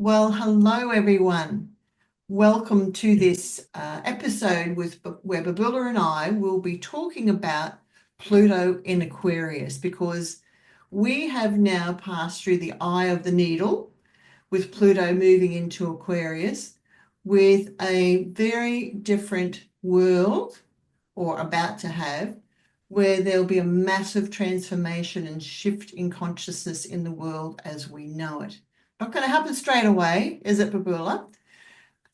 Well, hello everyone. Welcome to this episode where Babula and I will be talking about Pluto in Aquarius, because we have now passed through the eye of the needle with Pluto moving into Aquarius, with a very different world, or about to have, where there'll be a massive transformation and shift in consciousness in the world as we know it. Not going to happen straight away, is it, Babula?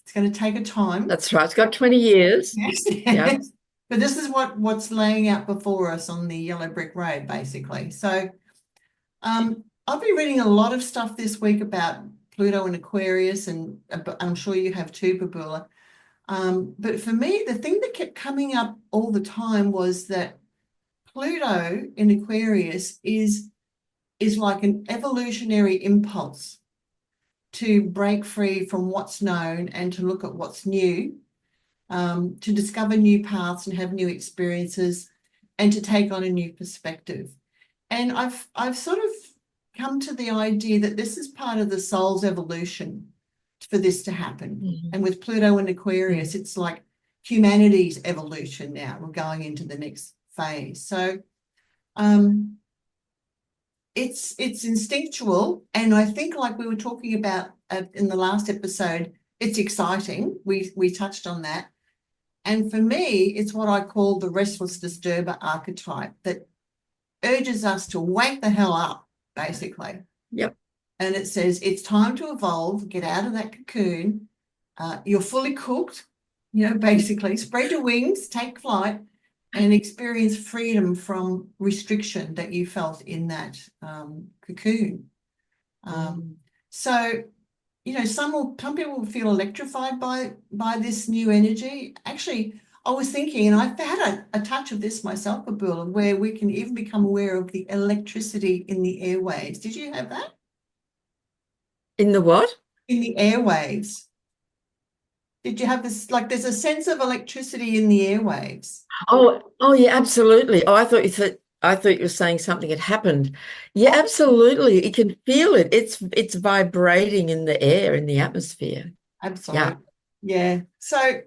It's going to take a time. That's right. It's got 20 years. Yes. Yeah. But this is what's laying out before us on the yellow brick road, basically. So I've been reading a lot of stuff this week about Pluto and Aquarius, and I'm sure you have too, Babula. But for me, the thing that kept coming up all the time was that Pluto in Aquarius is like an evolutionary impulse to break free from what's known and to look at what's new, to discover new paths and have new experiences, and to take on a new perspective. And I've sort of come to the idea that this is part of the soul's evolution for this to happen. Mm-hmm. And with Pluto and Aquarius, it's like humanity's evolution now. We're going into the next phase. So it's instinctual, and I think, like we were talking about in the last episode, it's exciting. We touched on that. And for me, it's what I call the restless disturber archetype that urges us to wake the hell up, basically. Yep. And it says it's time to evolve, get out of that cocoon. You're fully cooked, basically spread your wings, take flight, and experience freedom from restriction that you felt in that cocoon. So, some people will feel electrified by this new energy. Actually, I was thinking, and I've had a touch of this myself, Babula, where we can even become aware of the electricity in the airwaves. Did you have that? In the what? In the airwaves. Did you have this, like, there's a sense of electricity in the airwaves? Oh, yeah, absolutely. Oh, I thought you were saying something had happened. Yeah, absolutely. You can feel it. It's vibrating in the air, in the atmosphere. Absolutely. Yeah. So,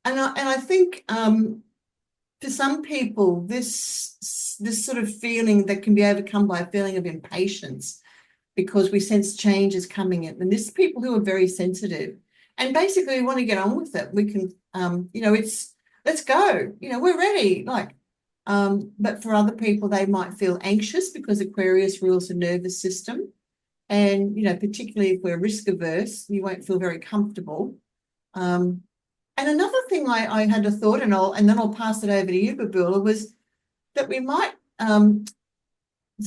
and I think for some people, this sort of feeling that can be overcome by a feeling of impatience, because we sense change is coming in. And this is people who are very sensitive. And basically, we want to get on with it. We can, let's go. We're ready. But for other people, they might feel anxious because Aquarius rules the nervous system. And, particularly if we're risk averse, you won't feel very comfortable. And another thing I had a thought, and then I'll pass it over to you, Babula, was that we might,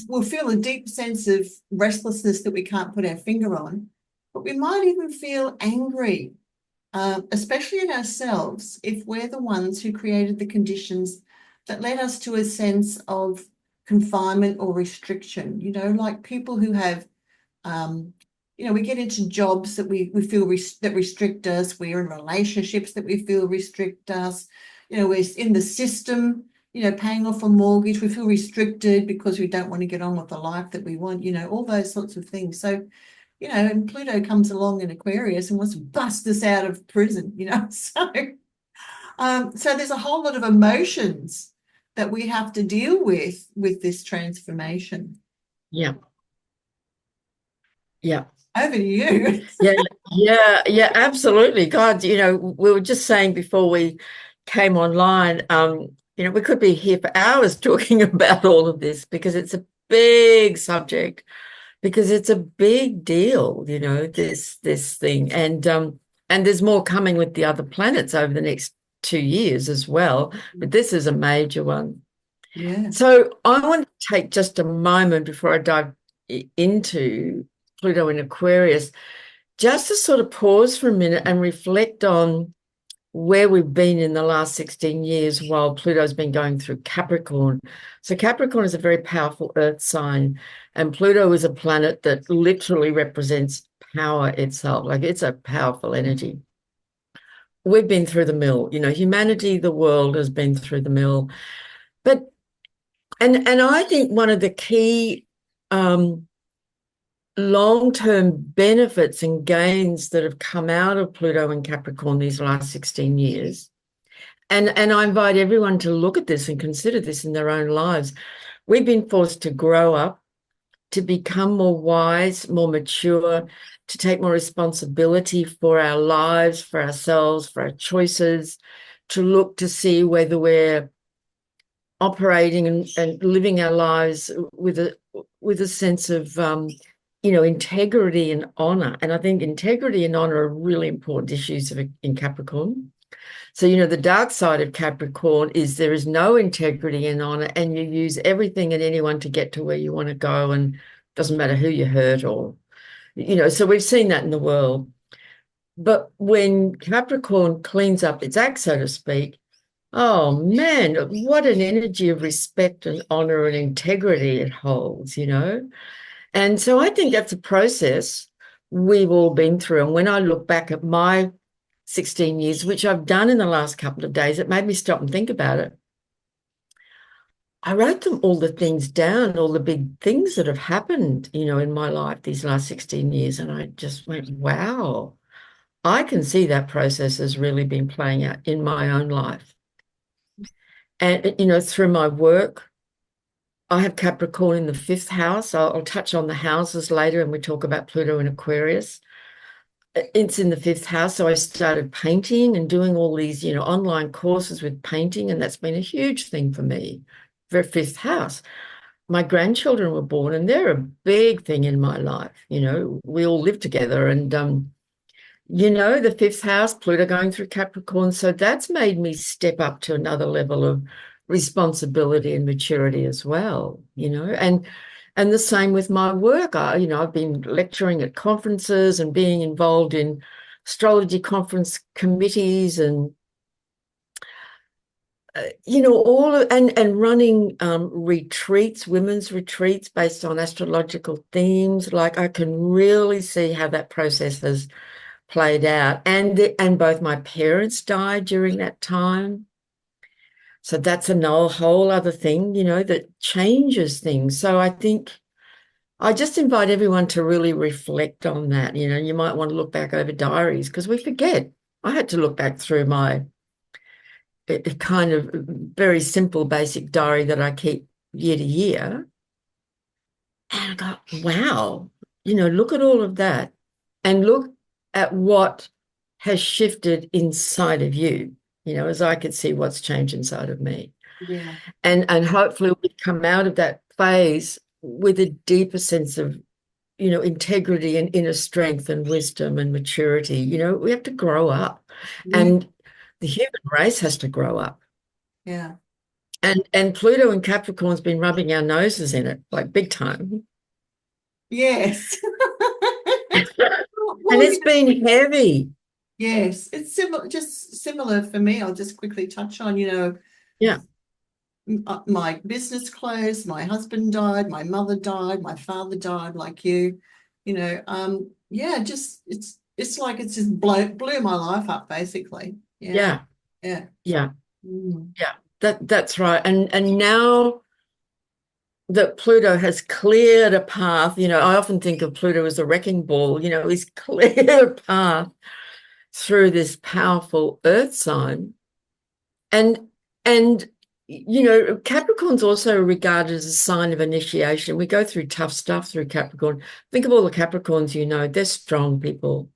we'll feel a deep sense of restlessness that we can't put our finger on. But we might even feel angry, especially at ourselves, if we're the ones who created the conditions that led us to a sense of confinement or restriction. Like people who have, we get into jobs that we feel that restrict us. We're in relationships that we feel restrict us. We're in the system, paying off a mortgage. We feel restricted because we don't want to get on with the life that we want, all those sorts of things. So, and Pluto comes along in Aquarius and wants to bust us out of prison, So there's a whole lot of emotions that we have to deal with this transformation. Yeah. Yeah. Over to you. Yeah, absolutely. God, we were just saying before we came online, we could be here for hours talking about all of this, because it's a big subject. Because it's a big deal, this thing. And there's more coming with the other planets over the next 2 years as well. But this is a major one. Yeah. So I want to take just a moment before I dive into Pluto in Aquarius, just to sort of pause for a minute and reflect on where we've been in the last 16 years while Pluto's been going through Capricorn. So Capricorn is a very powerful earth sign, and Pluto is a planet that literally represents power itself. Like, it's a powerful energy. We've been through the mill, humanity, the world has been through the mill. But, and I think one of the key long-term benefits and gains that have come out of Pluto and Capricorn these last 16 years. And I invite everyone to look at this and consider this in their own lives. We've been forced to grow up, to become more wise, more mature, to take more responsibility for our lives, for ourselves, for our choices, to look to see whether we're operating and living our lives with a sense of integrity and honor. And I think integrity and honor are really important issues in Capricorn. So, the dark side of Capricorn is there is no integrity and honor, and you use everything and anyone to get to where you want to go, and it doesn't matter who you hurt or, so we've seen that in the world. But when Capricorn cleans up its act, so to speak, oh man, what an energy of respect and honor and integrity it holds, And so I think that's a process we've all been through. And when I look back at my 16 years, which I've done in the last couple of days, it made me stop and think about it. I wrote all the things down, all the big things that have happened, in my life these last 16 years. And I just went, wow, I can see that process has really been playing out in my own life. And, through my work, I have Capricorn in the 5th house. I'll touch on the houses later, and we talk about Pluto and Aquarius. It's in the 5th house. So I started painting and doing all these, online courses with painting. And that's been a huge thing for me for 5th house. My grandchildren were born, and they're a big thing in my life. We all live together, and, the 5th house, Pluto going through Capricorn. So that's made me step up to another level of responsibility and maturity as well, and the same with my work. I've been lecturing at conferences and being involved in astrology conference committees and, and running retreats, women's retreats based on astrological themes. Like, I can really see how that process has played out. And both my parents died during that time. So that's a whole other thing, that changes things. So I think I just invite everyone to really reflect on that. You might want to look back over diaries, because we forget. I had to look back through my kind of very simple, basic diary that I keep year to year. And I got, wow, look at all of that, and look at what has shifted inside of you. As I could see what's changed inside of me. Yeah. And hopefully we come out of that phase with a deeper sense of, integrity and inner strength and wisdom and maturity. We have to grow up. Yeah. And the human race has to grow up. Yeah. And Pluto and Capricorn's been rubbing our noses in it, like big time. Yes. And it's been heavy. Yes, it's similar for me. I'll just quickly touch on, Yeah. My business closed, my husband died, my mother died, my father died, like you, just it's like it's just blew my life up, basically. Yeah. Yeah. Yeah. Yeah. That's right. And now that Pluto has cleared a path, I often think of Pluto as a wrecking ball, he's cleared a path through this powerful earth sign. And Capricorn's also regarded as a sign of initiation. We go through tough stuff through Capricorn. Think of all the Capricorns, they're strong people.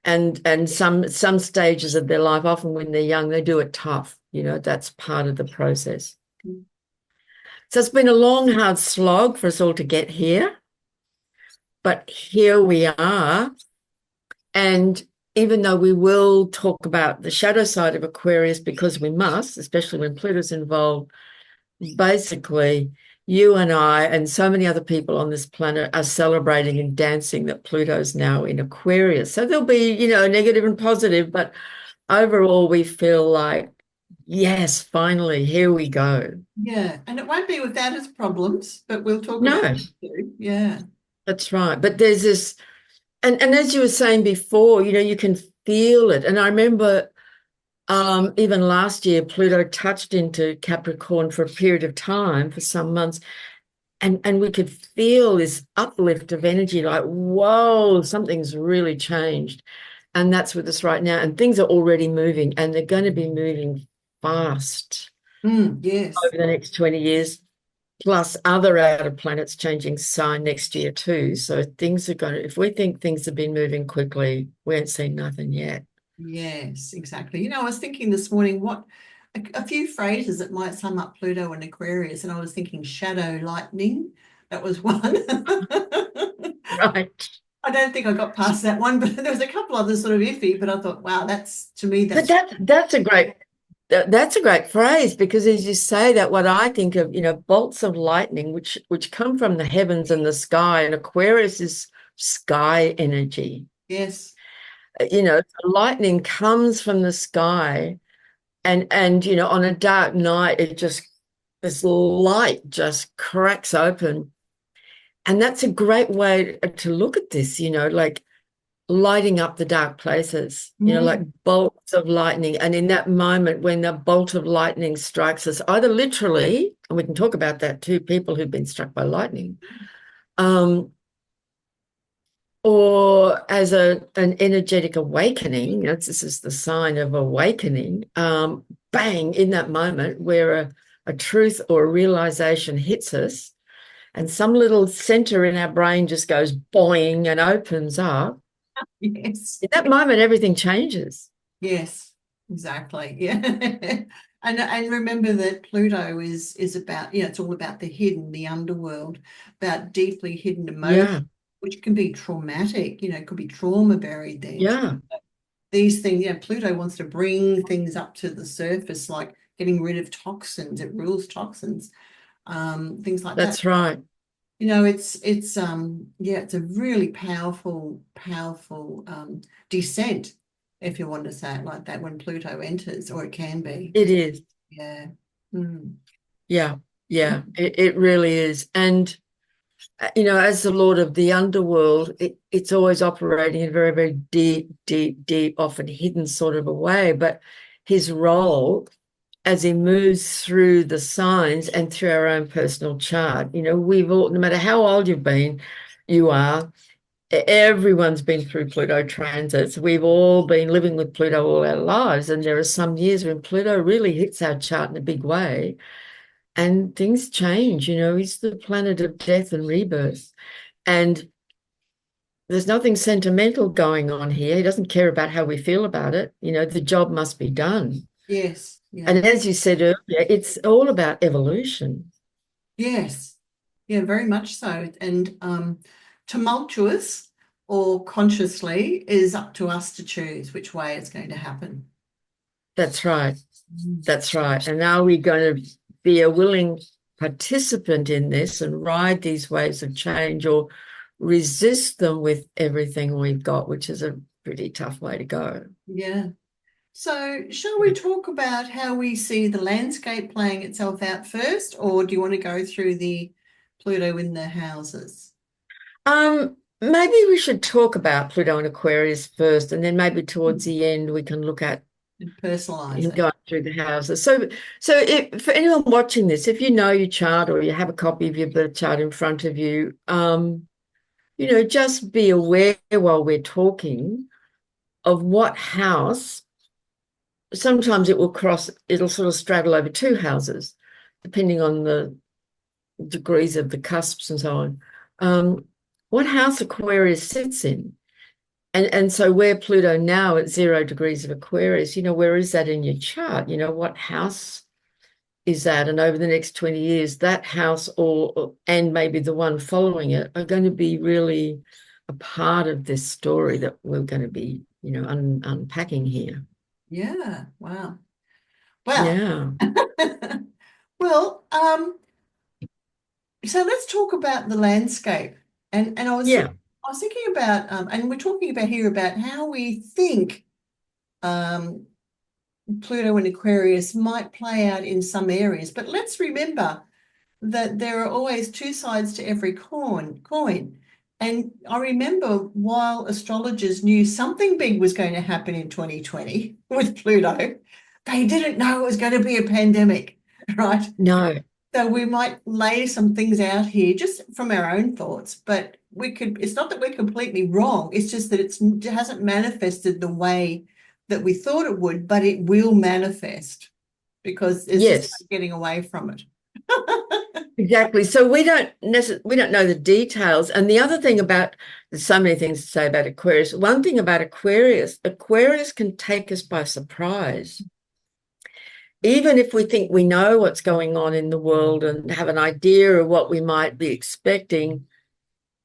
And some stages of their life, often when they're young, they do it tough. That's part of the process. So it's been a long, hard slog for us all to get here. But here we are. And even though we will talk about the shadow side of Aquarius, because we must, especially when Pluto's involved, basically you and I and so many other people on this planet are celebrating and dancing that Pluto's now in Aquarius. So there'll be, negative and positive, but overall we feel like, yes, finally, here we go. Yeah, and it won't be without its problems, but we'll talk about it too. Yeah. That's right. But there's this, and as you were saying before, you can feel it. And I remember even last year, Pluto touched into Capricorn for a period of time, for some months. And we could feel this uplift of energy, like, whoa, something's really changed. And that's with us right now. And things are already moving, and they're going to be moving fast Yes. over the next 20 years, plus other outer planets changing sign next year too. So things are going to, if we think things have been moving quickly, we ain't seen nothing yet. Yes, exactly. I was thinking this morning what a few phrases that might sum up Pluto and Aquarius, and I was thinking shadow lightning. That was one. Right. I don't think I got past that one, but there was a couple others sort of iffy, but I thought, wow, that's to me, But that's that's a great phrase, because as you say that, what I think of, bolts of lightning, which come from the heavens and the sky, and Aquarius is sky energy. yes, Lightning comes from the sky, and on a dark night, this light just cracks open. And that's a great way to look at this, like lighting up the dark places, like bolts of lightning. And in that moment, when the bolt of lightning strikes us, either literally, and we can talk about that too, people who've been struck by lightning, or as an energetic awakening, this is the sign of awakening, bang, in that moment where a truth or a realization hits us, and some little center in our brain just goes boing and opens up. yes, In that moment, everything changes. yes, exactly. Yeah. And remember that Pluto is about, it's all about the hidden, the underworld, about deeply hidden emotions, Yeah, which can be traumatic, it could be trauma buried there. yeah, These things, Pluto wants to bring things up to the surface, like getting rid of toxins. It rules toxins, things like that. that's right. It's a really powerful descent, if you want to say it like that, when Pluto enters, or it can be. It is. Yeah. Mm. Yeah, yeah, it really is. And, as the Lord of the Underworld, it's always operating in a very, very deep, deep, deep, often hidden sort of a way. But his role as he moves through the signs and through our own personal chart, we've all, no matter how old you are, everyone's been through Pluto transits. We've all been living with Pluto all our lives. And there are some years when Pluto really hits our chart in a big way and things change. He's the planet of death and rebirth. And there's nothing sentimental going on here. He doesn't care about how we feel about it. The job must be done. Yes. Yeah. And as you said earlier, it's all about evolution. Yes. Yeah, very much so. And tumultuous or consciously is up to us to choose which way it's going to happen. That's right. That's right. And are we going to be a willing participant in this and ride these waves of change, or resist them with everything we've got, which is a pretty tough way to go? Yeah. So, shall we talk about how we see the landscape playing itself out first, or do you want to go through the Pluto in the houses? Maybe we should talk about Pluto and Aquarius first, and then maybe towards the end we can look at And personalize it. going through the houses. So for anyone watching this, if you know your chart or you have a copy of your birth chart in front of you, just be aware while we're talking of what house. Sometimes it'll sort of straddle over two houses, depending on the degrees of the cusps and so on. What house Aquarius sits in. And so where Pluto now at 0 degrees of Aquarius, where is that in your chart? What house is that? And over the next 20 years, that house and maybe the one following it are going to be really a part of this story that we're going to be, unpacking here. Yeah. Wow. Well, Yeah. well, so let's talk about the landscape. And Yeah. I was thinking about, and we're talking about here about how we think um, Pluto and Aquarius might play out in some areas. But let's remember that there are always two sides to every coin. And I remember while astrologers knew something big was going to happen in 2020 with Pluto, they didn't know it was going to be a pandemic, right? No. So we might lay some things out here just from our own thoughts, but it's not that we're completely wrong. It's just that it hasn't manifested the way that we thought it would, but it will manifest because it's just Yes, getting away from it. exactly. So we don't know the details. And the other thing there's so many things to say about Aquarius. One thing about Aquarius can take us by surprise. Even if we think we know what's going on in the world and have an idea of what we might be expecting,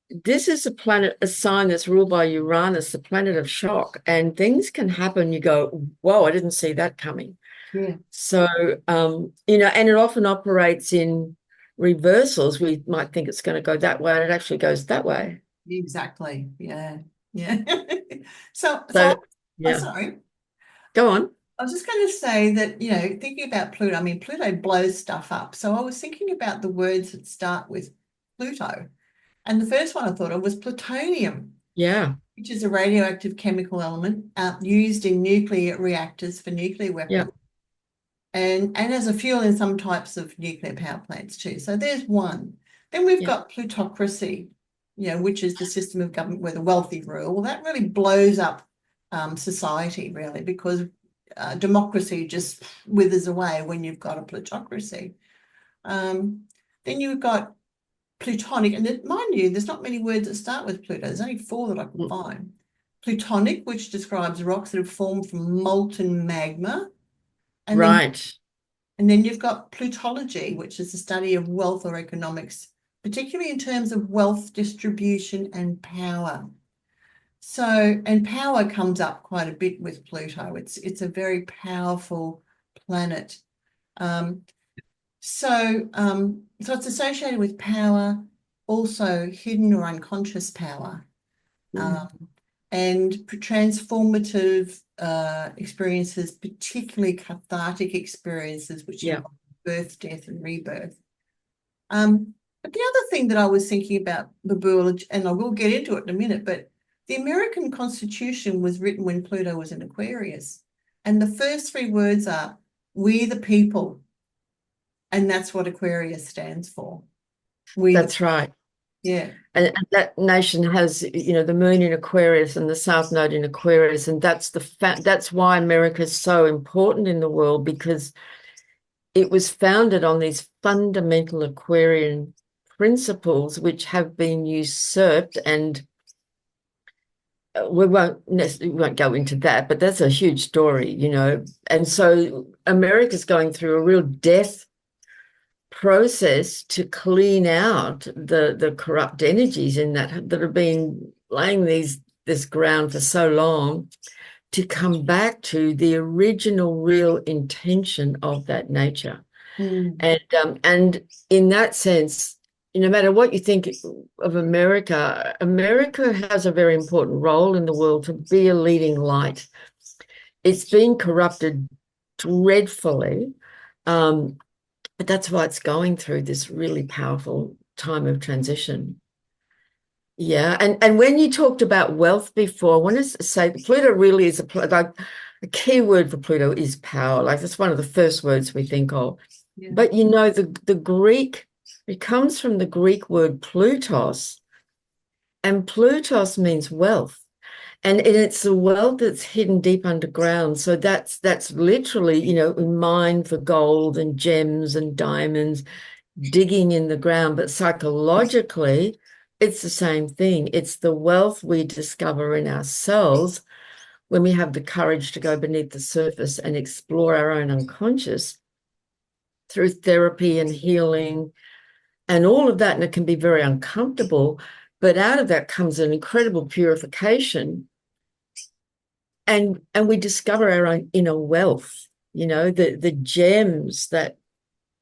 this is a sign that's ruled by Uranus, the planet of shock, and things can happen. You go, whoa, I didn't see that coming. Yeah. So, and it often operates in reversals. We might think it's going to go that way, and it actually goes that way. Exactly. Yeah. Yeah. So, yeah, sorry. go on. I was just going to say that, thinking about Pluto, I mean, Pluto blows stuff up. So I was thinking about the words that start with Pluto. And the first one I thought of was plutonium. Yeah. Which is a radioactive chemical element used in nuclear reactors for nuclear weapons. Yeah. And as a fuel in some types of nuclear power plants too. So there's one. Then we've got plutocracy, which is the system of government where the wealthy rule. Well, that really blows up society, really, because democracy just withers away when you've got a plutocracy. Then you've got plutonic, and mind you, there's not many words that start with Pluto. There's only 4 that I can find. Plutonic, which describes rocks that have formed from molten magma. And right. Then you've got plutology, which is the study of wealth or economics, particularly in terms of wealth distribution and power. So, and power comes up quite a bit with Pluto. It's a very powerful planet. So it's associated with power, also hidden or unconscious power, and transformative experiences, particularly cathartic experiences, which involve birth, death, and rebirth. But the other thing that I was thinking about, Babula, and I will get into it in a minute, but the American Constitution was written when Pluto was in Aquarius. And the first 3 words are, "We the people." And that's what Aquarius stands for. That's right. Yeah. And that nation has, the moon in Aquarius and the south node in Aquarius. And that's that's why America is so important in the world, because it was founded on these fundamental Aquarian principles, which have been usurped. And we won't go into that, but that's a huge story, And so America's going through a real death process to clean out the corrupt energies in that have been laying this ground for so long, to come back to the original real intention of that nature. And in that sense, no matter what you think of America, America has a very important role in the world to be a leading light. It's been corrupted dreadfully, but that's why it's going through this really powerful time of transition. Yeah, and when you talked about wealth before, I want to say Pluto really is a key word for Pluto is power. Like, that's one of the first words we think of. Yeah. But the Greek, it comes from the Greek word Plutos, and Plutos means wealth. And it's the wealth that's hidden deep underground. So that's literally, we mine for gold and gems and diamonds, digging in the ground. But psychologically, it's the same thing. It's the wealth we discover in ourselves when we have the courage to go beneath the surface and explore our own unconscious through therapy and healing and all of that. And it can be very uncomfortable, but out of that comes an incredible purification. And we discover our own inner wealth, the gems that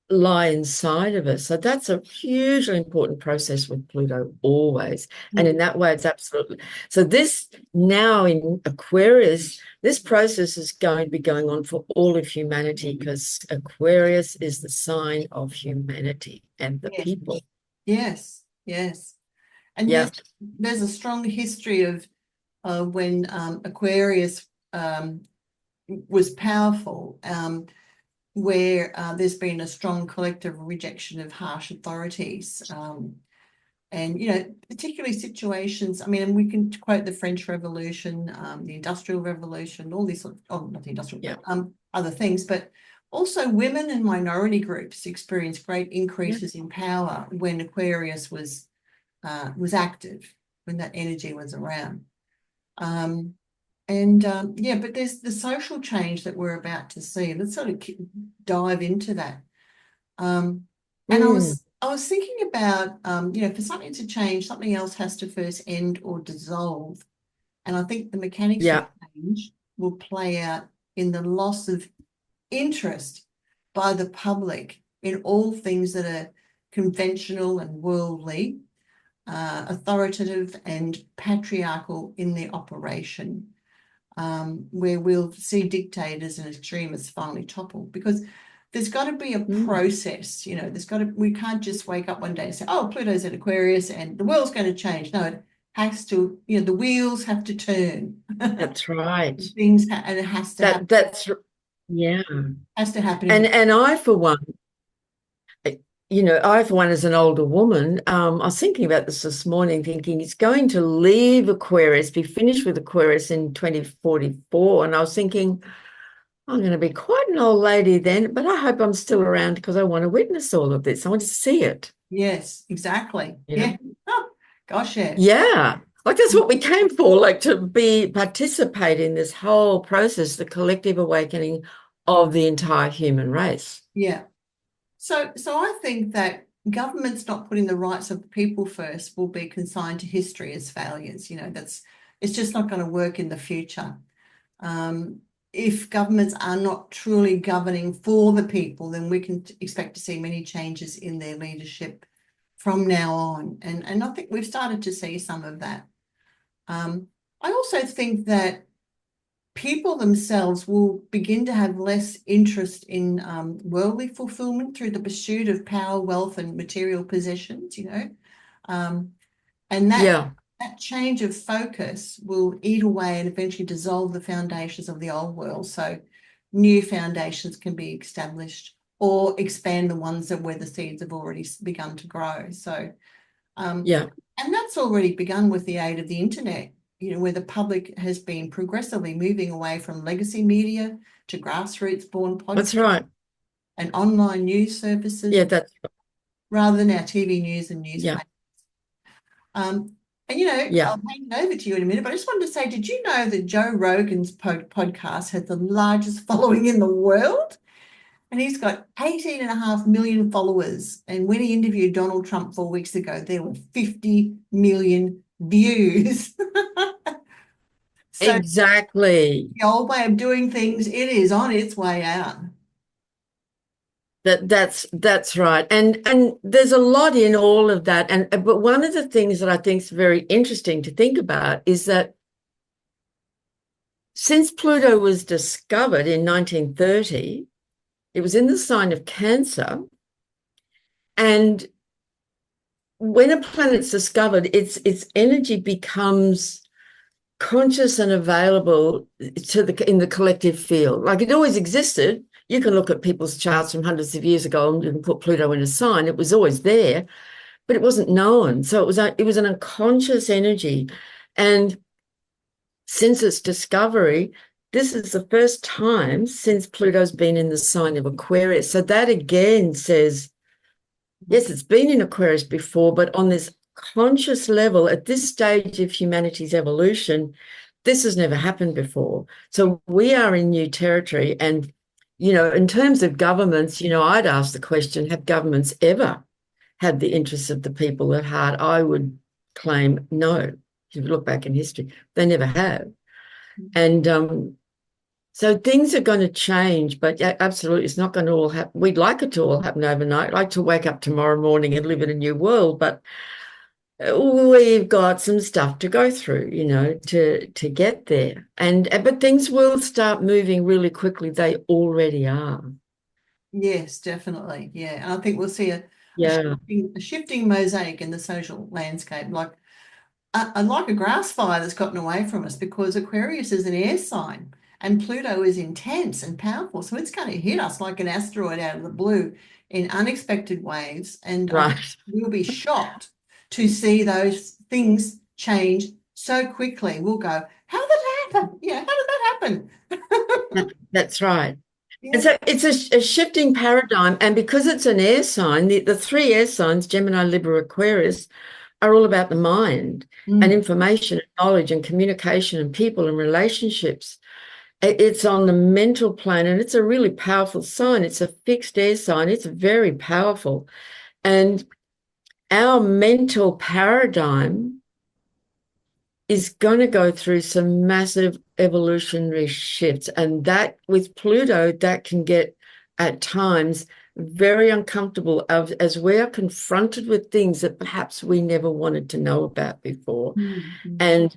lie inside of us. So that's a hugely important process with Pluto always. And in that way, it's absolutely. So this now in Aquarius, this process is going to be going on for all of humanity, because Aquarius is the sign of humanity and the people. Yes, yes. And there's a strong history of when Aquarius was powerful. where there's been a strong collective rejection of harsh authorities. And, particularly situations, I mean, we can quote the French Revolution, the Industrial Revolution, all these not the Industrial, but other things, but also women and minority groups experienced great increases in power when Aquarius was active, when that energy was around. But there's the social change that we're about to see. Let's sort of dive into that. And I was thinking about, for something to change, something else has to first end or dissolve. And I think the mechanics of change will play out in the loss of interest by the public in all things that are conventional and worldly, authoritative and patriarchal in their operation, where we'll see dictators and extremists finally topple, because there's got to be a process, we can't just wake up one day and say, oh, Pluto's at Aquarius and the world's going to change. No, it has to, the wheels have to turn. That's right. And it has to happen. Has to happen. And I, for one, as an older woman, I was thinking about this morning, thinking it's going to leave Aquarius, be finished with Aquarius in 2044. And I was thinking, I'm going to be quite an old lady then, but I hope I'm still around because I want to witness all of this. I want to see it. Yes, exactly. Yeah. Oh, gosh, yeah. Yeah. Like that's what we came for, like to participate in this whole process, the collective awakening of the entire human race. Yeah. So I think that governments not putting the rights of the people first will be consigned to history as failures. It's just not going to work in the future. If governments are not truly governing for the people, then we can expect to see many changes in their leadership from now on. And I think we've started to see some of that. I also think that people themselves will begin to have less interest in worldly fulfillment through the pursuit of power, wealth, and material possessions, and that change of focus will eat away and eventually dissolve the foundations of the old world. So new foundations can be established or expand the ones that where the seeds have already begun to grow. So, and that's already begun with the aid of the internet, where the public has been progressively moving away from legacy media to grassroots-born podcasts. That's right. And online news services. Yeah, that's right. Rather than our TV news and newspapers. I'll hand it over to you in a minute, but I just wanted to say, did you know that Joe Rogan's podcast has the largest following in the world? And he's got 18.5 million followers. And when he interviewed Donald Trump 4 weeks ago, there were 50 million views. So exactly. The old way of doing things, it is on its way out. That's right. And there's a lot in all of that. But one of the things that I think is very interesting to think about is that since Pluto was discovered in 1930, it was in the sign of Cancer. And when a planet's discovered, its energy becomes conscious and available in the collective field. Like it always existed. You can look at people's charts from hundreds of years ago and you can put Pluto in a sign. It was always there, but it wasn't known. So it was an unconscious energy. And since its discovery, this is the first time since Pluto's been in the sign of Aquarius. So that again says, yes, it's been in Aquarius before, but on this conscious level, at this stage of humanity's evolution, this has never happened before. So we are in new territory. And, in terms of governments, I'd ask the question, have governments ever had the interests of the people at heart? I would claim no. If you look back in history, they never have. And so things are going to change, but absolutely, it's not going to all happen. We'd like it to all happen overnight. I'd like to wake up tomorrow morning and live in a new world, but we've got some stuff to go through, to get there. But things will start moving really quickly. They already are. Yes, definitely. Yeah. And I think we'll see a shifting mosaic in the social landscape, like a grass fire that's gotten away from us, because Aquarius is an air sign. and Pluto is intense and powerful. So it's going to hit us like an asteroid out of the blue in unexpected waves. And I think Right. we'll be shocked to see those things change so quickly. We'll go, how did that happen? Yeah, how did that happen? That's right. And Yeah. so it's a shifting paradigm. And because it's an air sign, the three air signs, Gemini, Libra, Aquarius, are all about the mind and Mm. information and knowledge and communication and people and relationships. It's on the mental plane, and it's a really powerful sign. It's a fixed air sign. It's very powerful. And our mental paradigm is going to go through some massive evolutionary shifts. And that with Pluto, that can get at times very uncomfortable as we are confronted with things that perhaps we never wanted to know about before. Mm. And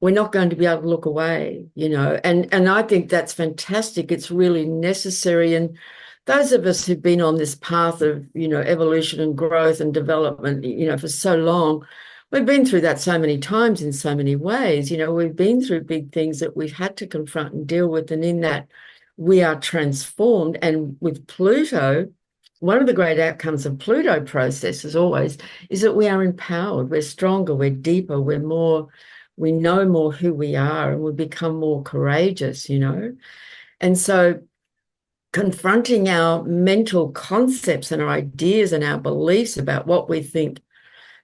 we're not going to be able to look away, and I think that's fantastic. It's really necessary. And those of us who've been on this path of, evolution and growth and development, for so long, we've been through that so many times in so many ways. We've been through big things that we've had to confront and deal with. And in that, we are transformed. And with Pluto, one of the great outcomes of Pluto process, as always, is that we are empowered, we're stronger, we're deeper, we know more who we are, and we become more courageous, And so confronting our mental concepts and our ideas and our beliefs about what we think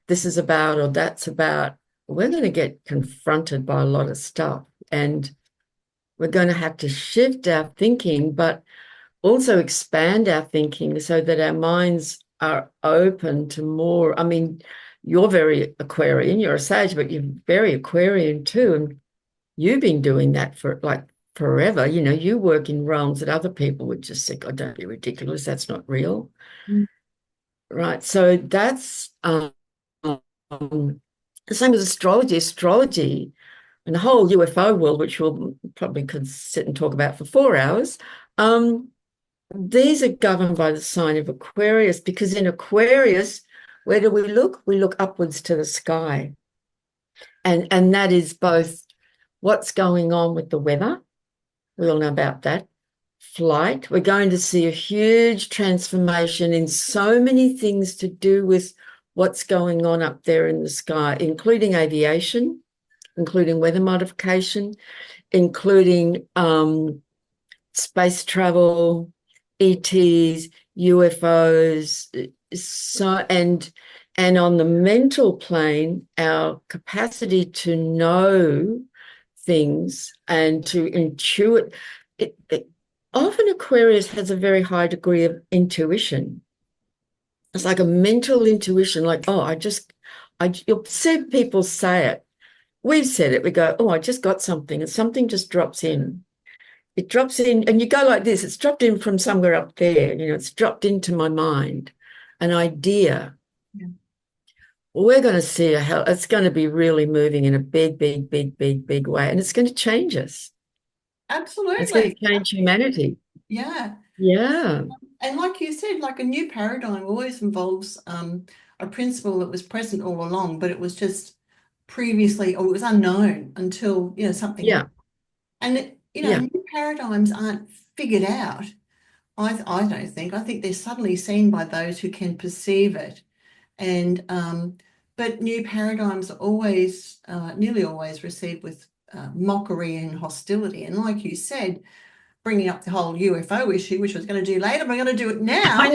this is about or that's about, we're going to get confronted by a lot of stuff. And we're going to have to shift our thinking, but also expand our thinking so that our minds are open to more. I mean, you're very Aquarian, you're a sage, but you're very Aquarian too. And you've been doing that for like forever. You work in realms that other people would just think, oh, don't be ridiculous. That's not real. Mm. Right. So that's the same as astrology. Astrology and the whole UFO world, which we'll probably could sit and talk about for 4 hours. These are governed by the sign of Aquarius, because in Aquarius, where do we look? We look upwards to the sky. And that is both what's going on with the weather. We all know about that. Flight. We're going to see a huge transformation in so many things to do with what's going on up there in the sky, including aviation, including weather modification, including space travel, ETs, UFOs. So and on the mental plane, our capacity to know things and to intuit. Often Aquarius has a very high degree of intuition. It's like a mental intuition, like, oh, you'll see people say it. We've said it. We go, oh, I just got something, and something just drops in. It drops in, and you go like this. It's dropped in from somewhere up there. It's dropped into my mind, an idea. Yeah. We're going to see it's going to be really moving in a big, big, big, big, big way, and it's going to change us. It's going Absolutely. to change humanity. Yeah. Yeah. And like you said, like a new paradigm always involves a principle that was present all along, but it was just previously, or it was unknown until, something Yeah. happened. And, Yeah. new paradigms aren't figured out. I don't think. I think they're subtly seen by those who can perceive it. And but new paradigms are always, nearly always received with mockery and hostility. And like you said, bringing up the whole UFO issue, which I was going to do later, but I'm going to do it I now.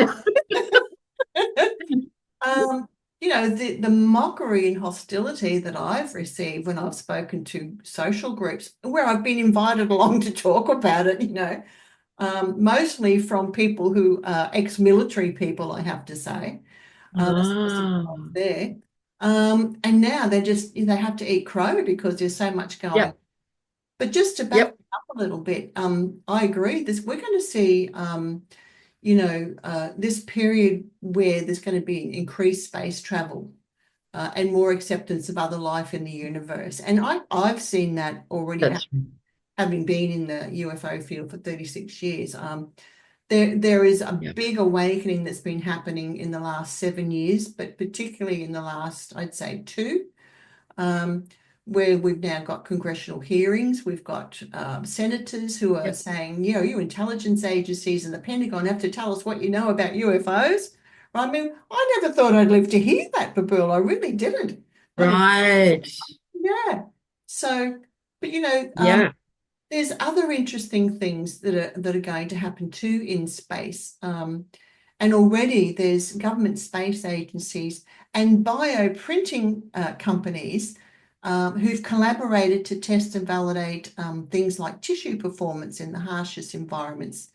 know. The mockery and hostility that I've received when I've spoken to social groups where I've been invited along to talk about it, mostly from people who are ex-military people, I have to say. That's most of Ah. there. And now they have to eat crow because there's so much going. Yep. But just to back Yep. up a little bit, I agree. We're going to see, this period where there's going to be increased space travel and more acceptance of other life in the universe. And I've seen that already, That's having been in the UFO field for 36 years. There is a yep. big awakening that's been happening in the last 7 years, but particularly in the last, I'd say, two, where we've now got congressional hearings. We've got senators who are saying, you intelligence agencies and the Pentagon have to tell us what you know about UFOs. I mean, I never thought I'd live to hear that, Babula. I really didn't. But Right. yeah. So, but Yeah. there's other interesting things that are going to happen too in space. And already there's government space agencies and bioprinting companies who've collaborated to test and validate things like tissue performance in the harshest environments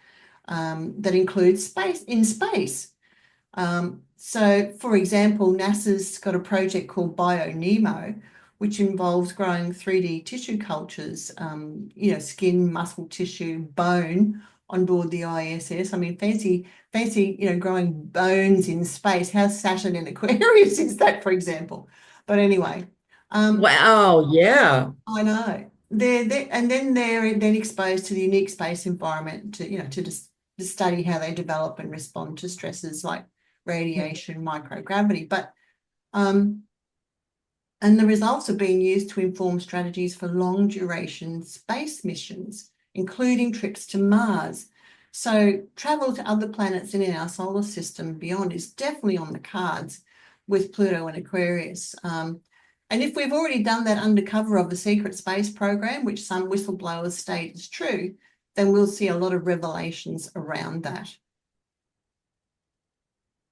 that include space. So, for example, NASA's got a project called BioNemo, which involves growing 3D tissue cultures, skin, muscle tissue, bone on board the ISS. I mean, fancy, growing bones in space. How Saturn in Aquarius is that, for example? But anyway, Wow. Yeah. I know. They're then exposed to the unique space environment to study how they develop and respond to stresses like radiation, microgravity. But and the results are being used to inform strategies for long duration space missions, including trips to Mars. So travel to other planets in our solar system beyond is definitely on the cards with Pluto and Aquarius. And if we've already done that under cover of the secret space program, which some whistleblowers state is true, then we'll see a lot of revelations around that.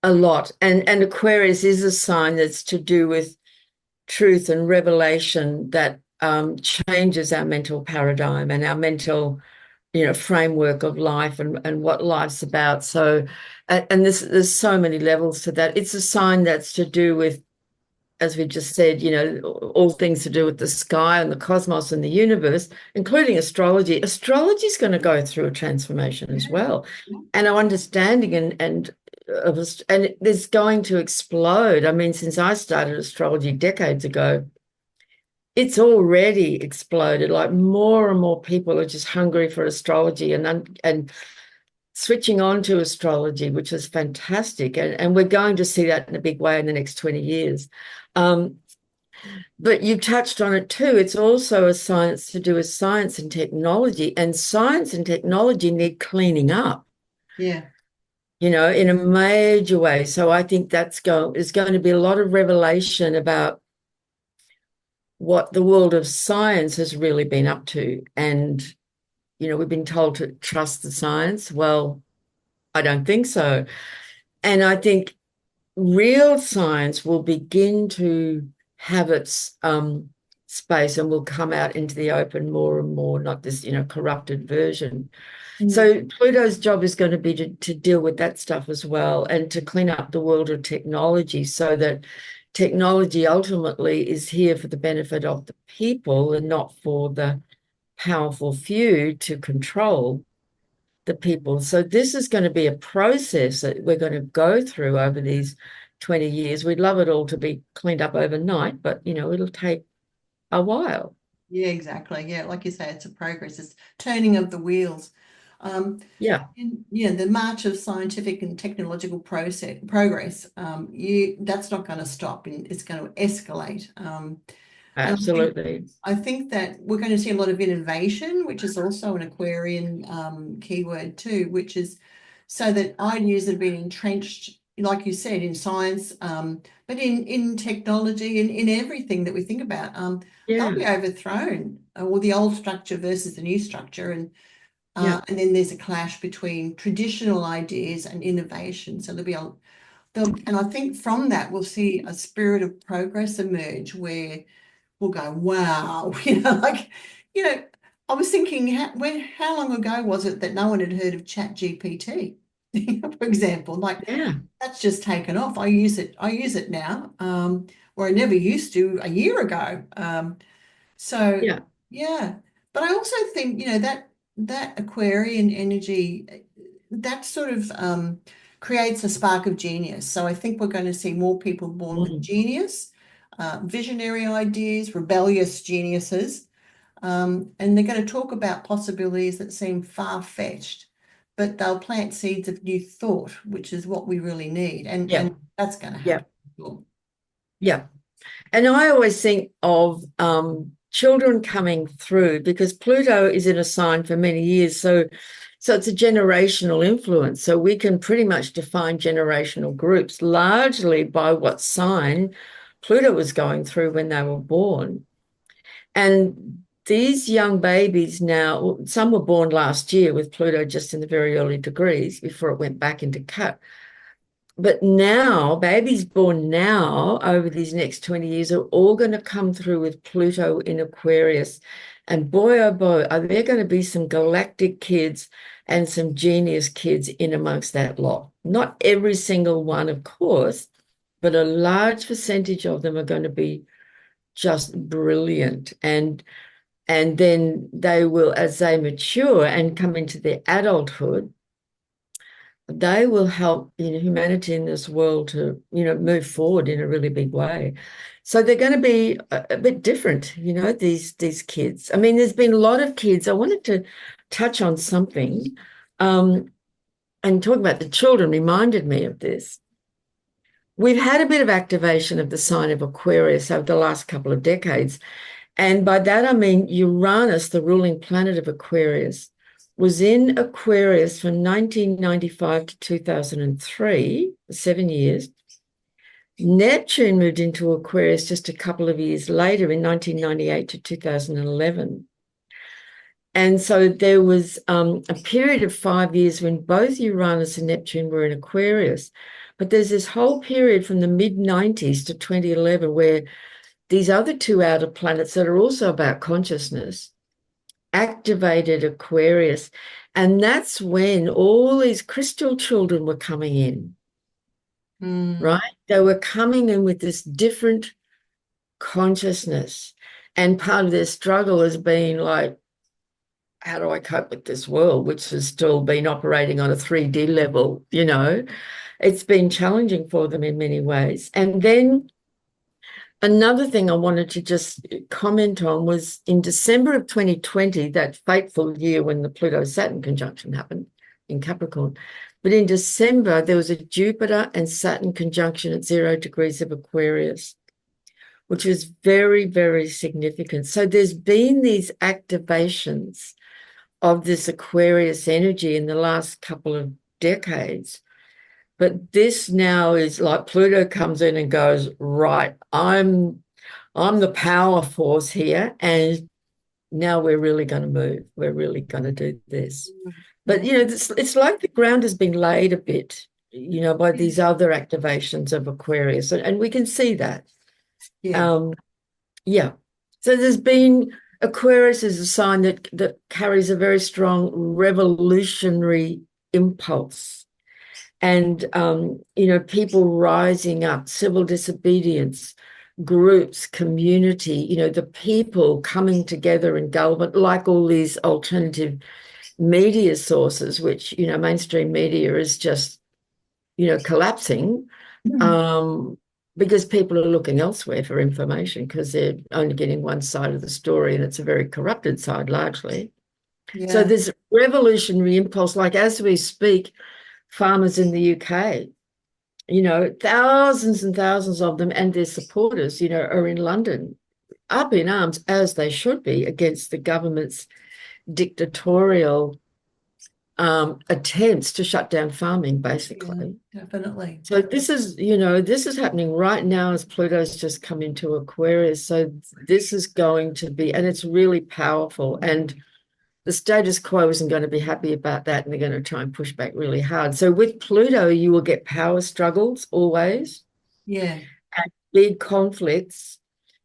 A lot. And Aquarius is a sign that's to do with truth and revelation that changes our mental paradigm and our mental, framework of life and what life's about. So, and there's so many levels to that. It's a sign that's to do with, as we just said, all things to do with the sky and the cosmos and the universe, including astrology. Astrology is going to go through a transformation as well. And our understanding and there's going to explode. I mean, since I started astrology decades ago, it's already exploded. Like more and more people are just hungry for astrology and switching on to astrology, which is fantastic. And we're going to see that in a big way in the next 20 years. But you touched on it too. It's also a science to do with science and technology, and science and technology need cleaning up. Yeah. In a major way. So I think there's going to be a lot of revelation about what the world of science has really been up to. And, we've been told to trust the science. Well, I don't think so. And I think real science will begin to have its space and will come out into the open more and more, not this, corrupted version. So Pluto's job is going to be to deal with that stuff as well and to clean up the world of technology so that technology ultimately is here for the benefit of the people and not for the powerful few to control the people. So this is going to be a process that we're going to go through over these 20 years. We'd love it all to be cleaned up overnight, but, it'll take a while. Yeah, exactly. Yeah, like you say, it's a progress. It's turning of the wheels. Yeah. The march of scientific and technological progress, that's not going to stop, and it's going to escalate. Absolutely. I think that we're going to see a lot of innovation, which is also an Aquarian keyword too, which is so that ideas that have been entrenched, like you said, in science, but in technology and in everything that we think about, they'll be overthrown, or the old structure versus the new structure, and then there's a clash between traditional ideas and innovation. So and I think from that we'll see a spirit of progress emerge where we'll go, wow, I was thinking, how long ago was it that no one had heard of Chat GPT, for example? Like, that's just taken off. I use it now, where I never used to a year ago. But I also think, that Aquarian energy, that sort of creates a spark of genius. So I think we're going to see more people born with genius, visionary ideas, rebellious geniuses, and they're going to talk about possibilities that seem far-fetched, but they'll plant seeds of new thought, which is what we really need, and that's going to happen. Yeah. And I always think of children coming through, because Pluto is in a sign for many years. So it's a generational influence. So we can pretty much define generational groups largely by what sign Pluto was going through when they were born. And these young babies now, some were born last year with Pluto just in the very early degrees before it went back into Cat. But now, babies born now over these next 20 years are all going to come through with Pluto in Aquarius. And boy, oh boy, are there going to be some galactic kids and some genius kids in amongst that lot. Not every single one, of course, but a large percentage of them are going to be just brilliant. And then they will, as they mature and come into their adulthood, they will help humanity in this world to move forward in a really big way. So they're going to be a bit different, these kids. I mean, there's been a lot of kids. I wanted to touch on something, and talking about the children reminded me of this. We've had a bit of activation of the sign of Aquarius over the last couple of decades. And by that, I mean Uranus, the ruling planet of Aquarius, was in Aquarius from 1995 to 2003, 7 years. Neptune moved into Aquarius just a couple of years later in 1998 to 2011. And so there was a period of 5 years when both Uranus and Neptune were in Aquarius. But there's this whole period from the mid-90s to 2011 where these other two outer planets that are also about consciousness activated Aquarius. And that's when all these crystal children were coming in, right? They were coming in with this different consciousness. And part of their struggle has been like, how do I cope with this world, which has still been operating on a 3D level, It's been challenging for them in many ways. And then another thing I wanted to just comment on was in December of 2020, that fateful year when the Pluto-Saturn conjunction happened in Capricorn. But in December, there was a Jupiter and Saturn conjunction at 0 degrees of Aquarius, which was very, very significant. So there's been these activations of this Aquarius energy in the last couple of decades. But this now is like Pluto comes in and goes, right, I'm the power force here, and now we're really going to move. We're really going to do this. But, it's like the ground has been laid a bit, by these other activations of Aquarius. And we can see that. Yeah. Yeah. So there's been Aquarius is a sign that carries a very strong revolutionary impulse. And, people rising up, civil disobedience, groups, community, the people coming together in government, like all these alternative media sources, which, mainstream media is just, collapsing, because people are looking elsewhere for information because they're only getting one side of the story, and it's a very corrupted side largely. Yeah. So this revolutionary impulse, like as we speak, farmers in the UK, thousands and thousands of them and their supporters, are in London, up in arms, as they should be, against the government's dictatorial attempts to shut down farming, basically. Yeah, definitely. So this is happening right now as Pluto's just come into Aquarius. So this is going to be, and it's really powerful. And the status quo isn't going to be happy about that, and they're going to try and push back really hard. So with Pluto, you will get power struggles always. Yeah. And big conflicts,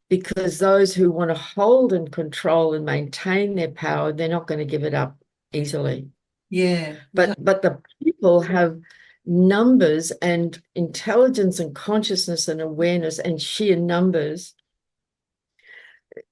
because those who want to hold and control and maintain their power, they're not going to give it up easily. Yeah. But the people have numbers and intelligence and consciousness and awareness and sheer numbers.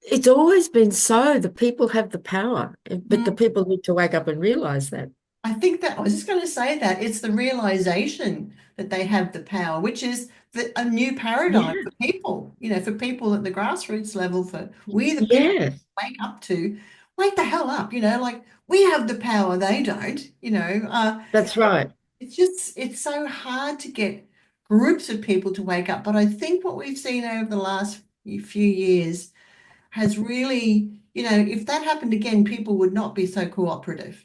It's always been so. The people have the power, but the people need to wake up and realize that. I think that I was just going to say that it's the realization that they have the power, which is a new paradigm for people, for people at the grassroots level, for we the people wake up to, wake the hell up, like we have the power, they don't, That's right. it's so hard to get groups of people to wake up. But I think what we've seen over the last few years has really, if that happened again, people would not be so cooperative.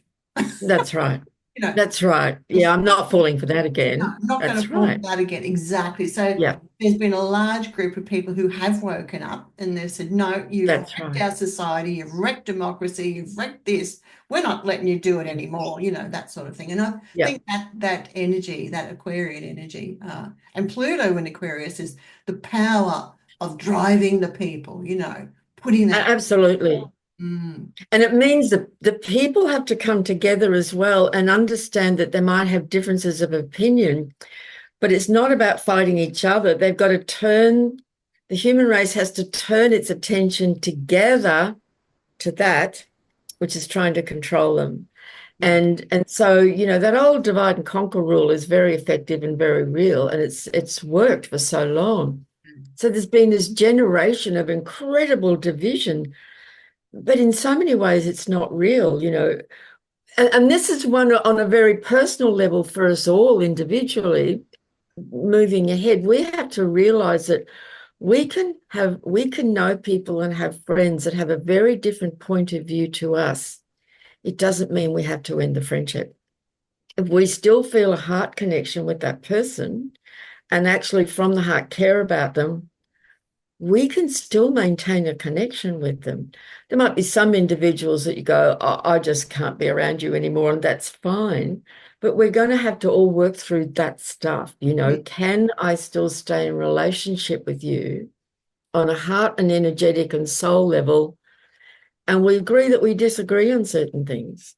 That's right. You know, That's right. Yeah, I'm not falling for that no, again. I'm not going That's to fall for right. that again. Exactly. So Yeah, there's been a large group of people who have woken up and they've said, no, you've that's wrecked right. our society, you've wrecked democracy, you've wrecked this. We're not letting you do it anymore, that sort of thing. And I Yeah. think that energy, that Aquarian energy, and Pluto in Aquarius is the power of driving the people, putting that. Absolutely. Mm, And it means that the people have to come together as well and understand that they might have differences of opinion, but it's not about fighting each other. They've got to the human race has to turn its attention together to that, which is trying to control them. yeah. And so, that old divide and conquer rule is very effective and very real, and it's worked for so long. So there's been this generation of incredible division, but in so many ways it's not real, And this is one on a very personal level for us all individually moving ahead. We have to realize that we can know people and have friends that have a very different point of view to us. It doesn't mean we have to end the friendship. If we still feel a heart connection with that person and actually from the heart care about them, we can still maintain a connection with them. There might be some individuals that you go, oh, I just can't be around you anymore, and that's fine. But we're going to have to all work through that stuff. Can I still stay in relationship with you on a heart and energetic and soul level? And we agree that we disagree on certain things.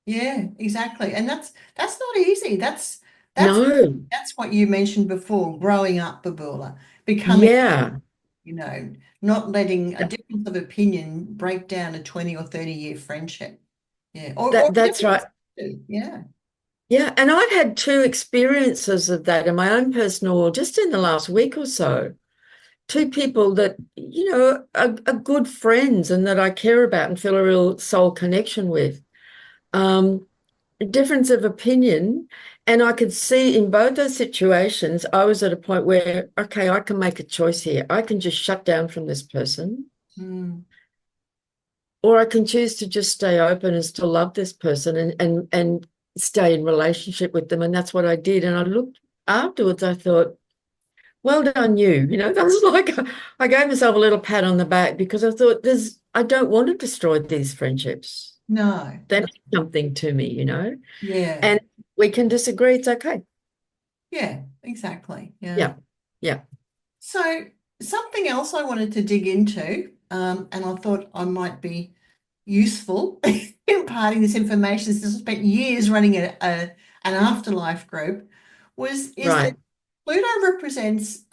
Yeah, exactly. And that's not easy. That's No. that's what you mentioned before, growing up, Babula, becoming, Yeah. you know, not letting a difference of opinion break down a 20 or 30-year friendship. Yeah. Or That's right. yeah. Yeah, and I've had two experiences of that in my own personal, just in the last week or so. Two people that, are good friends and that I care about and feel a real soul connection with. Difference of opinion. And I could see in both those situations, I was at a point where, okay, I can make a choice here. I can just shut down from this person, Mm, or I can choose to just stay open and still love this person and stay in relationship with them. And that's what I did. And I looked afterwards, I thought, well done, you. That was like I gave myself a little pat on the back because I thought I don't want to destroy these friendships. no, They no. mean something to me, Yeah. and we can disagree. It's okay. Yeah, exactly. Yeah. Yeah. Yeah. So something else I wanted to dig into, and I thought I might be useful imparting this information since I spent years running an afterlife group, is that Right. Pluto represents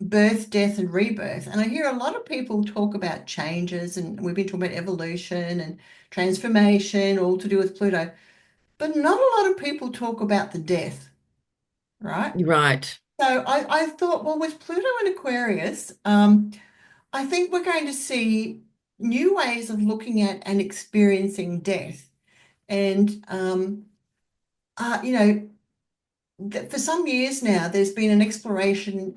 birth, death, and rebirth. And I hear a lot of people talk about changes, and we've been talking about evolution and transformation, all to do with Pluto, but not a lot of people talk about the death, right? Right. So I thought, well, with Pluto and Aquarius, I think we're going to see new ways of looking at and experiencing death. And, you know, for some years now, there's been an exploration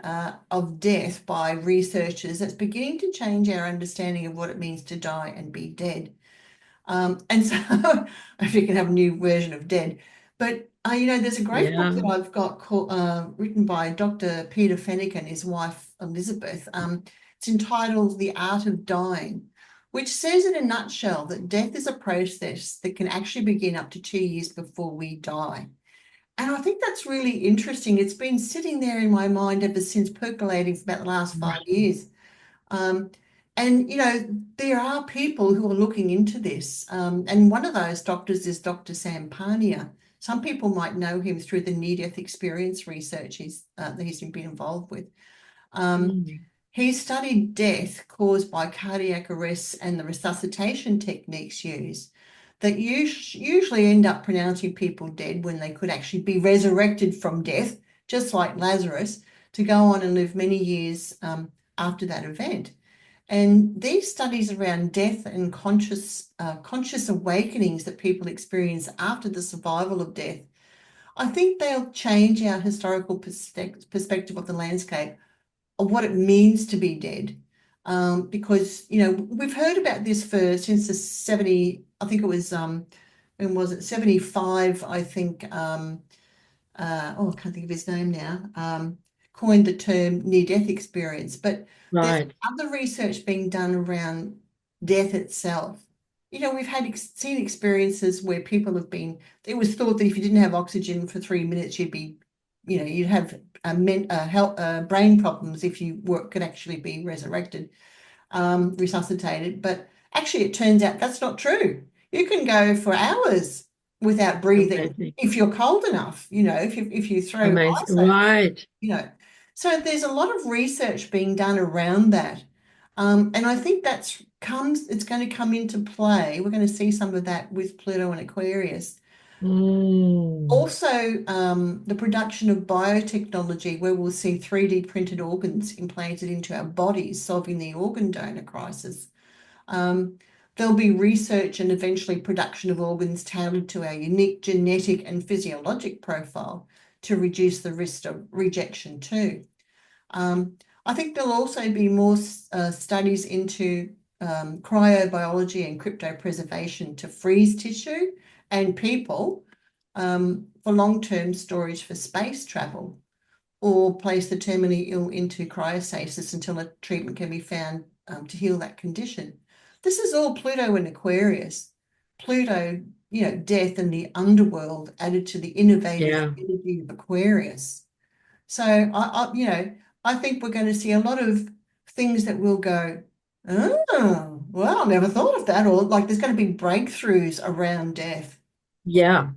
of death by researchers that's beginning to change our understanding of what it means to die and be dead. And so if you can have a new version of dead. But there's a great book Yeah. that I've got called written by Dr. Peter Fennick and his wife Elizabeth. It's entitled The Art of Dying, which says in a nutshell that death is a process that can actually begin up to 2 years before we die. And I think that's really interesting. It's been sitting there in my mind ever since, percolating for about the last 5 years. Um, and, there are people who are looking into this. And one of those doctors is Dr. Sam Parnia. Some people might know him through the near-death experience research that he's been involved with. Mm. He studied death caused by cardiac arrests and the resuscitation techniques used that usually end up pronouncing people dead when they could actually be resurrected from death, just like Lazarus, to go on and live many years after that event. And these studies around death and conscious awakenings that people experience after the survival of death, I think they'll change our historical perspective of the landscape of what it means to be dead. Because, we've heard about this since the 70, I think it was, when was it? 75, I think, I can't think of his name now, coined the term near-death experience. But there's Right. other research being done around death itself. We've seen experiences where people have been, it was thought that if you didn't have oxygen for 3 minutes, you'd have brain problems if you could actually be resuscitated. But actually, it turns out that's not true. You can go for hours without breathing Amazing. if you're cold enough, if you throw Amazing. ice over, Right. you know. So there's a lot of research being done around that. And I think it's going to come into play. We're going to see some of that with Pluto and Aquarius. Mm. Also, the production of biotechnology, where we'll see 3D printed organs implanted into our bodies, solving the organ donor crisis. There'll be research and eventually production of organs tailored to our unique genetic and physiologic profile to reduce the risk of rejection too. I think there'll also be more studies into cryobiology and cryopreservation to freeze tissue and people for long-term storage for space travel, or place the terminally ill into cryostasis until a treatment can be found to heal that condition. This is all Pluto and Aquarius. Pluto, death and the underworld added to the innovative Yeah. energy of Aquarius. So I think we're going to see a lot of things that will go, oh, well, I never thought of that. Or like there's going to be breakthroughs around death. Yeah.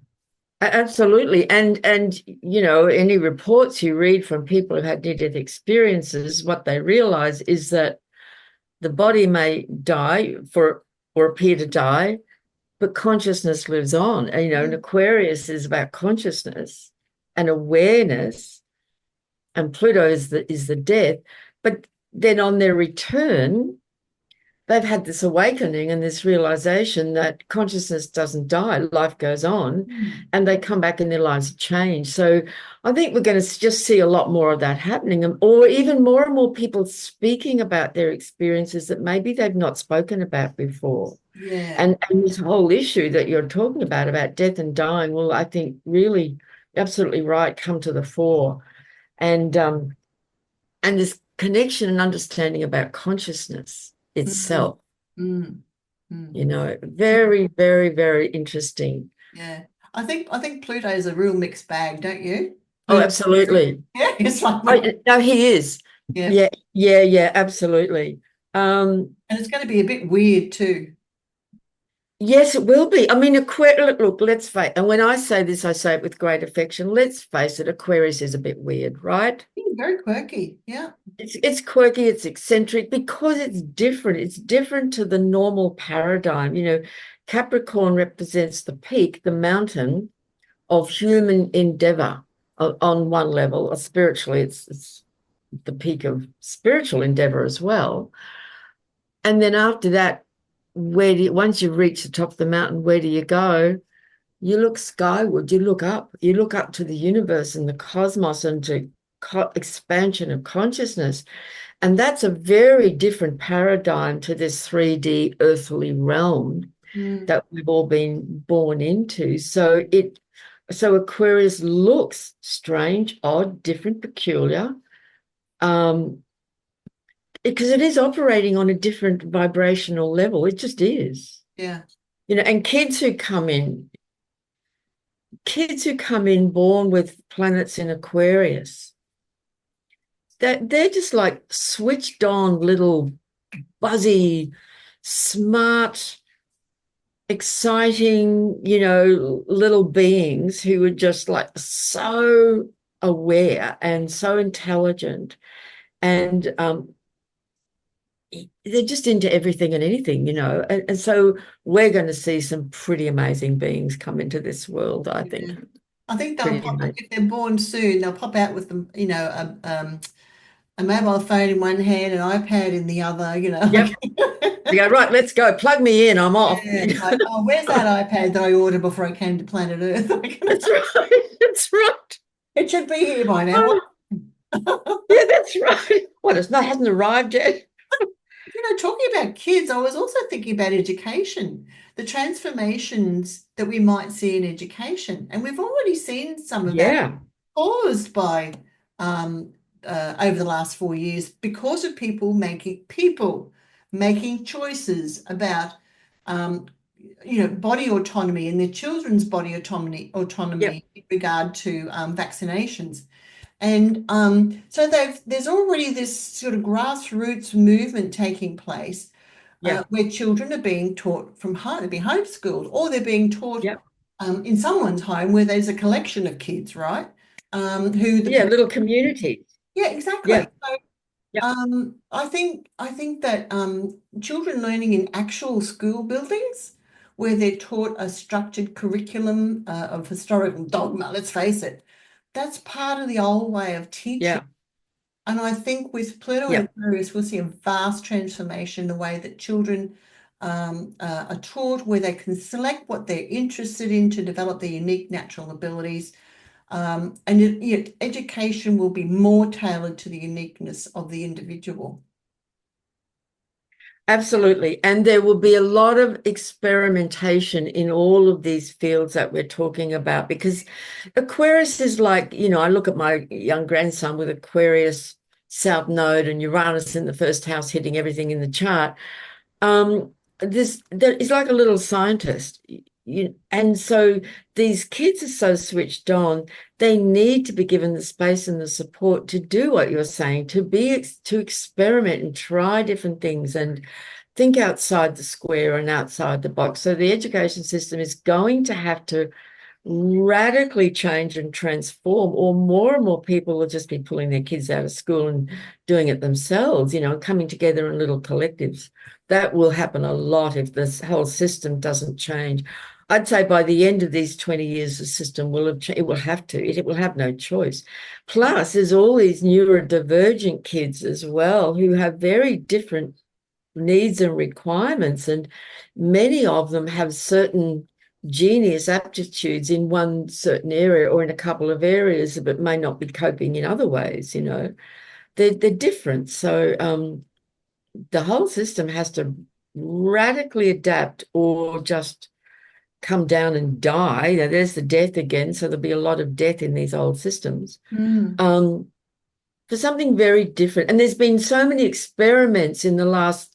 Absolutely. And any reports you read from people who've had near-death experiences, what they realize is that the body may die or appear to die, but consciousness lives on. And Aquarius is about consciousness and awareness, and Pluto is the death. But then on their return, they've had this awakening and this realization that consciousness doesn't die, life goes on, and they come back and their lives change. So I think we're going to just see a lot more of that happening, or even more and more people speaking about their experiences that maybe they've not spoken about before. Yeah. And this whole issue that you're talking about death and dying, will, I think, really absolutely right, come to the fore. And this connection and understanding about consciousness Mm, itself, mm, mm. very, very, very interesting. Yeah. I think Pluto is a real mixed bag, don't you? Oh, Pluto, absolutely. yeah, it's like Oh, no, he is. yeah. Yeah, yeah, yeah, absolutely. And it's going to be a bit weird too. Yes, it will be. I mean, look, let's face, and when I say this, I say it with great affection. Let's face it, Aquarius is a bit weird, right? Very quirky. Yeah. It's quirky, it's eccentric because it's different. It's different to the normal paradigm. Capricorn represents the peak, the mountain of human endeavor on one level, or spiritually, it's the peak of spiritual endeavor as well. And then after that, once you reach the top of the mountain, where do you go? You look skyward, you look up to the universe and the cosmos and to expansion of consciousness. And that's a very different paradigm to this 3D earthly realm that we've all been born into. So Aquarius looks strange, odd, different, peculiar, because it is operating on a different vibrational level. It just is. Yeah. And kids who come in born with planets in Aquarius, they're just like switched on little buzzy, smart, exciting, little beings who are just like so aware and so intelligent, and they're just into everything and anything, and so we're going to see some pretty amazing beings come into this world, I think. Yeah. I think they'll Pretty pop, amazing. if they're born soon, they'll pop out with them, a mobile phone in one hand, an iPad in the other, Yep. You go, right, let's go. Plug me in. I'm off. yeah, it's like, oh, where's that iPad that I ordered before I came to planet Earth? That's right. That's right. It should be here by now. Oh, yeah, that's right. What, hasn't arrived yet? Talking about kids, I was also thinking about education, the transformations that we might see in education. And we've already seen some of that Yeah. caused by um, over the last 4 years because of people making choices about um, body autonomy and their children's body Yep. autonomy in regard to vaccinations. And so there's already this sort of grassroots movement taking place Yep. where children are being taught from home, they're being homeschooled, or they're being taught Yep. in someone's home where there's a collection of kids, right? Who the Yeah. Little communities. Yeah, exactly. Yeah. So Yep. I think that children learning in actual school buildings where they're taught a structured curriculum of historical dogma, let's face it, that's part of the old way of teaching. Yeah. And I think with Pluto and Yep. Aquarius, we'll see a vast transformation in the way that children are taught, where they can select what they're interested in to develop their unique natural abilities. And education will be more tailored to the uniqueness of the individual. Absolutely. And there will be a lot of experimentation in all of these fields that we're talking about because Aquarius is like, I look at my young grandson with Aquarius South Node and Uranus in the first house hitting everything in the chart. That is like a little scientist. And so these kids are so switched on, they need to be given the space and the support to do what you're saying, to experiment and try different things and think outside the square and outside the box. So the education system is going to have to radically change and transform, or more and more people will just be pulling their kids out of school and doing it themselves, coming together in little collectives. That will happen a lot if this whole system doesn't change. I'd say by the end of these 20 years, the system will have changed. It will have to. It will have no choice. Plus, there's all these neurodivergent kids as well who have very different needs and requirements, and many of them have certain genius aptitudes in one certain area or in a couple of areas, but may not be coping in other ways. They're different. So the whole system has to radically adapt or just come down and die. Now, there's the death again. So there'll be a lot of death in these old systems. For something very different. And there's been so many experiments in the last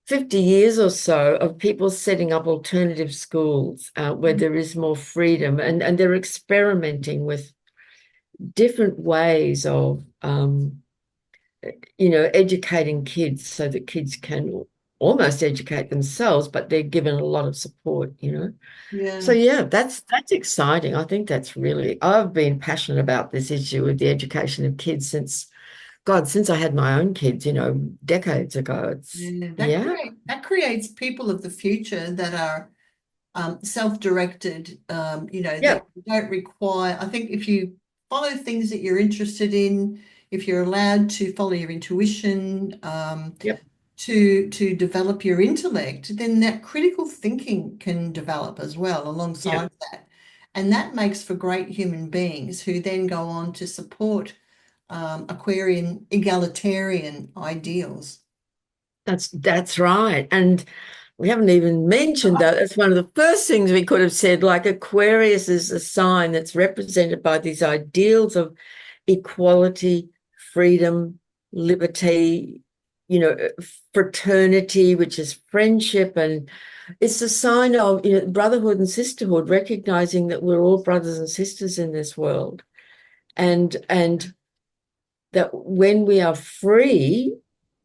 50 years or so of people setting up alternative schools where there is more freedom, and they're experimenting with different ways of educating kids so that kids can almost educate themselves, but they're given a lot of support. Yeah. So yeah, that's exciting. I think I've been passionate about this issue with the education of kids since I had my own kids, decades ago. Yeah, Yeah. that creates people of the future that are self-directed, Yeah. that don't require. I think if you follow things that you're interested in, if you're allowed to follow your intuition, Yep. to develop your intellect, then that critical thinking can develop as well Yeah. alongside that. And that makes for great human beings who then go on to support Aquarian egalitarian ideals. That's right. And we haven't even mentioned that. That's one of the first things we could have said. Like Aquarius is a sign that's represented by these ideals of equality, freedom, liberty, fraternity, which is friendship. And it's a sign of, brotherhood and sisterhood, recognizing that we're all brothers and sisters in this world. And that when we are free,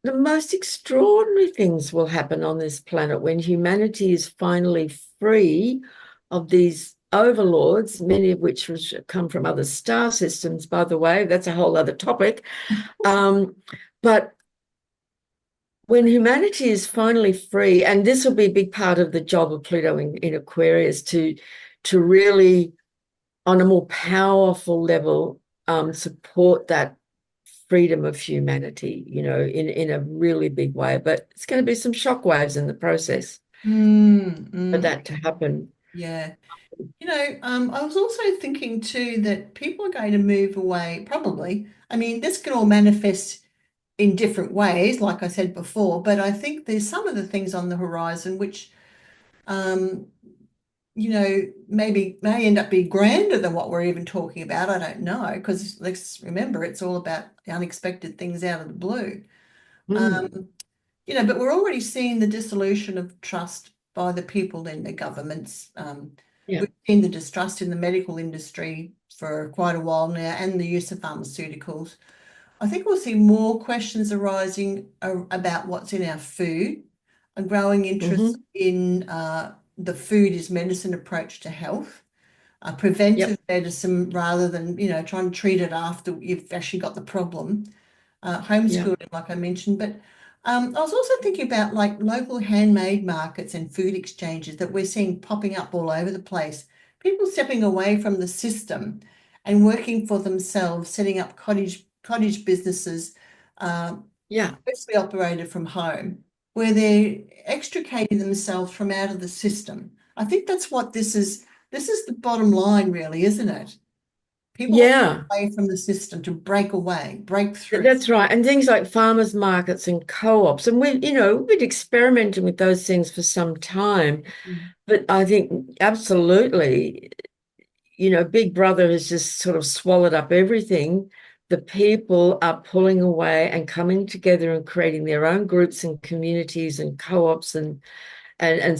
the most extraordinary things will happen on this planet when humanity is finally free of these overlords, many of which come from other star systems, by the way. That's a whole other topic. But when humanity is finally free, and this will be a big part of the job of Pluto in Aquarius, to really, on a more powerful level, support that freedom of humanity, in a really big way. But it's going to be some shockwaves in the process for that to happen. Yeah. I was also thinking too that people are going to move away, probably. I mean, this can all manifest in different ways, like I said before, but I think there's some of the things on the horizon which, um, maybe may end up being grander than what we're even talking about. I don't know, because let's remember, it's all about the unexpected things out of the blue. Um, but we're already seeing the dissolution of trust by the people in the governments. Yeah. We've seen the distrust in the medical industry for quite a while now, and the use of pharmaceuticals. I think we'll see more questions arising about what's in our food, a growing interest in the food is medicine approach to health, preventive medicine rather than, trying to treat it after you've actually got the problem. Homeschooling, like I mentioned, but I was also thinking about like local handmade markets and food exchanges that we're seeing popping up all over the place. People stepping away from the system and working for themselves, setting up cottage businesses, mostly operated from home, where they're extricating themselves from out of the system. I think that's what this is. This is the bottom line, really, isn't it? People away from the system to break away, break through. That's right. And things like farmers markets and co-ops. And we've been experimenting with those things for some time. But I think absolutely, Big Brother has just sort of swallowed up everything. The people are pulling away and coming together and creating their own groups and communities and co-ops and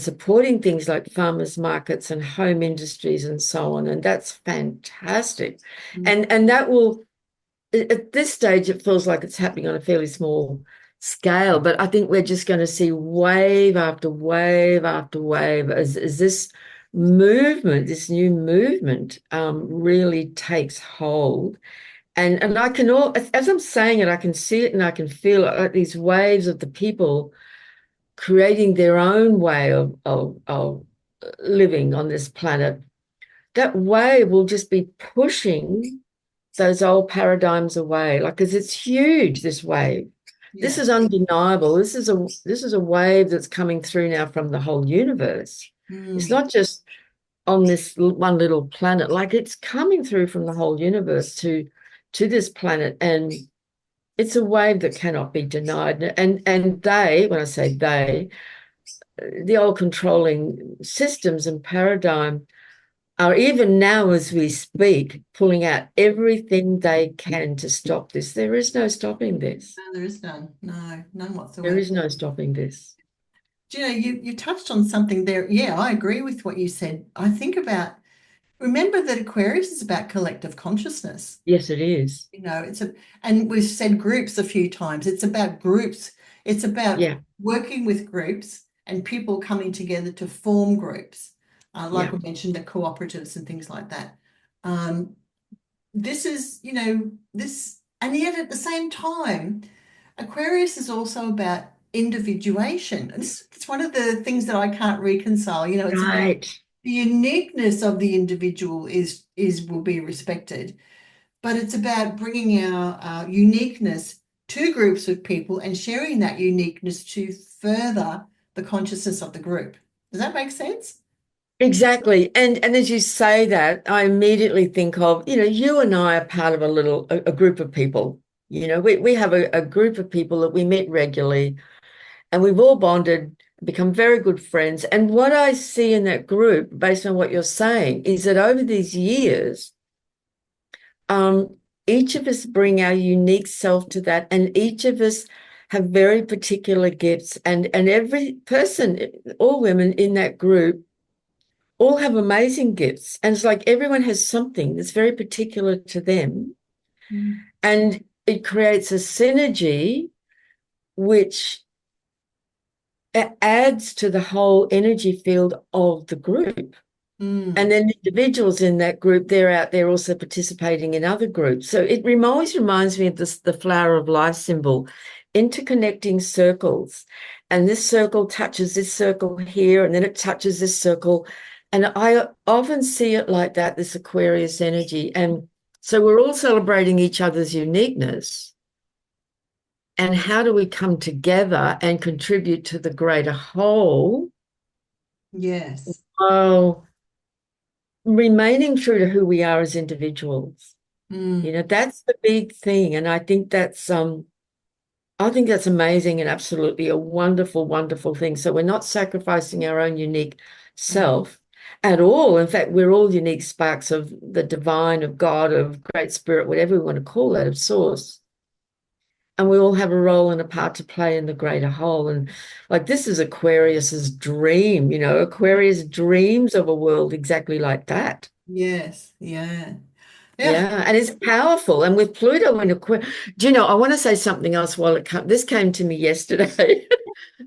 supporting things like farmers markets and home industries and so on. And that's fantastic. And that will, at this stage, it feels like it's happening on a fairly small scale, but I think we're just going to see wave after wave after wave as this movement, this new movement, really takes hold. And I can as I'm saying it, I can see it and I can feel it, like these waves of the people creating their own way of living on this planet. That wave will just be pushing those old paradigms away, because it's huge, this wave. This is undeniable. This is a wave that's coming through now from the whole universe. It's not just on this one little planet, it's coming through from the whole universe to this planet, and it's a wave that cannot be denied. And they, when I say they, the old controlling systems and paradigm are, even now as we speak, pulling out everything they can to stop this. There is no stopping this. No, there is none. No, none whatsoever. There is no stopping this. Do you touched on something there. Yeah, I agree with what you said. I think remember that Aquarius is about collective consciousness. Yes, it is. And we've said groups a few times. It's about groups. It's about working with groups and people coming together to form groups. Like we mentioned, the cooperatives and things like that. This is, this, and yet at the same time, Aquarius is also about individuation. And it's one of the things that I can't reconcile. It's about the uniqueness of the individual will be respected, but it's about bringing our uniqueness to groups of people and sharing that uniqueness to further the consciousness of the group. Does that make sense? Exactly. And as you say that, I immediately think of, you and I are part of a group of people. We have a group of people that we meet regularly, and we've all bonded, become very good friends. And what I see in that group, based on what you're saying, is that over these years, each of us bring our unique self to that, and each of us have very particular gifts. And every person, all women in that group, all have amazing gifts. And it's like everyone has something that's very particular to them. And it creates a synergy which adds to the whole energy field of the group. And then individuals in that group, they're out there also participating in other groups. So it always reminds me of the flower of life symbol, interconnecting circles. And this circle touches this circle here, and then it touches this circle. And I often see it like that, this Aquarius energy. And so we're all celebrating each other's uniqueness, and how do we come together and contribute to the greater whole Yes. while remaining true to who we are as individuals. Mm. That's the big thing. And I think that's amazing and absolutely a wonderful, wonderful thing. So we're not sacrificing our own unique self at all. In fact, we're all unique sparks of the divine, of God, of Great Spirit, whatever we want to call it, of Source. And we all have a role and a part to play in the greater whole. And like this is Aquarius's dream, Aquarius dreams of a world exactly like that. Yes. Yeah. Yeah. Yeah, and it's powerful. And with Pluto in Aquarius, do you know, I want to say something else while this came to me yesterday.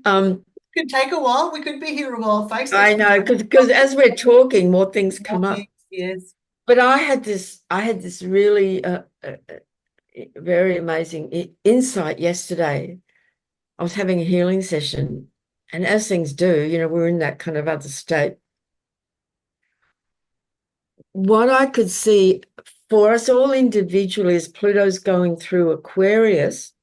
Could take a while. We could be here a while, folks. I know, because as we're talking, more things come up. Yes. But I had this really very amazing insight yesterday. I was having a healing session, and as things do, we're in that kind of other state. What I could see for us all individually as Pluto's going through Aquarius,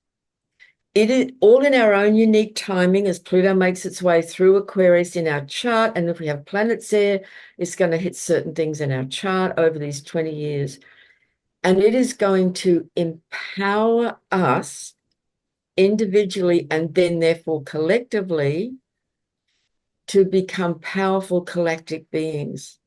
it is all in our own unique timing as Pluto makes its way through Aquarius in our chart. And if we have planets there, it's going to hit certain things in our chart over these 20 years. And it is going to empower us individually and then therefore collectively to become powerful collective beings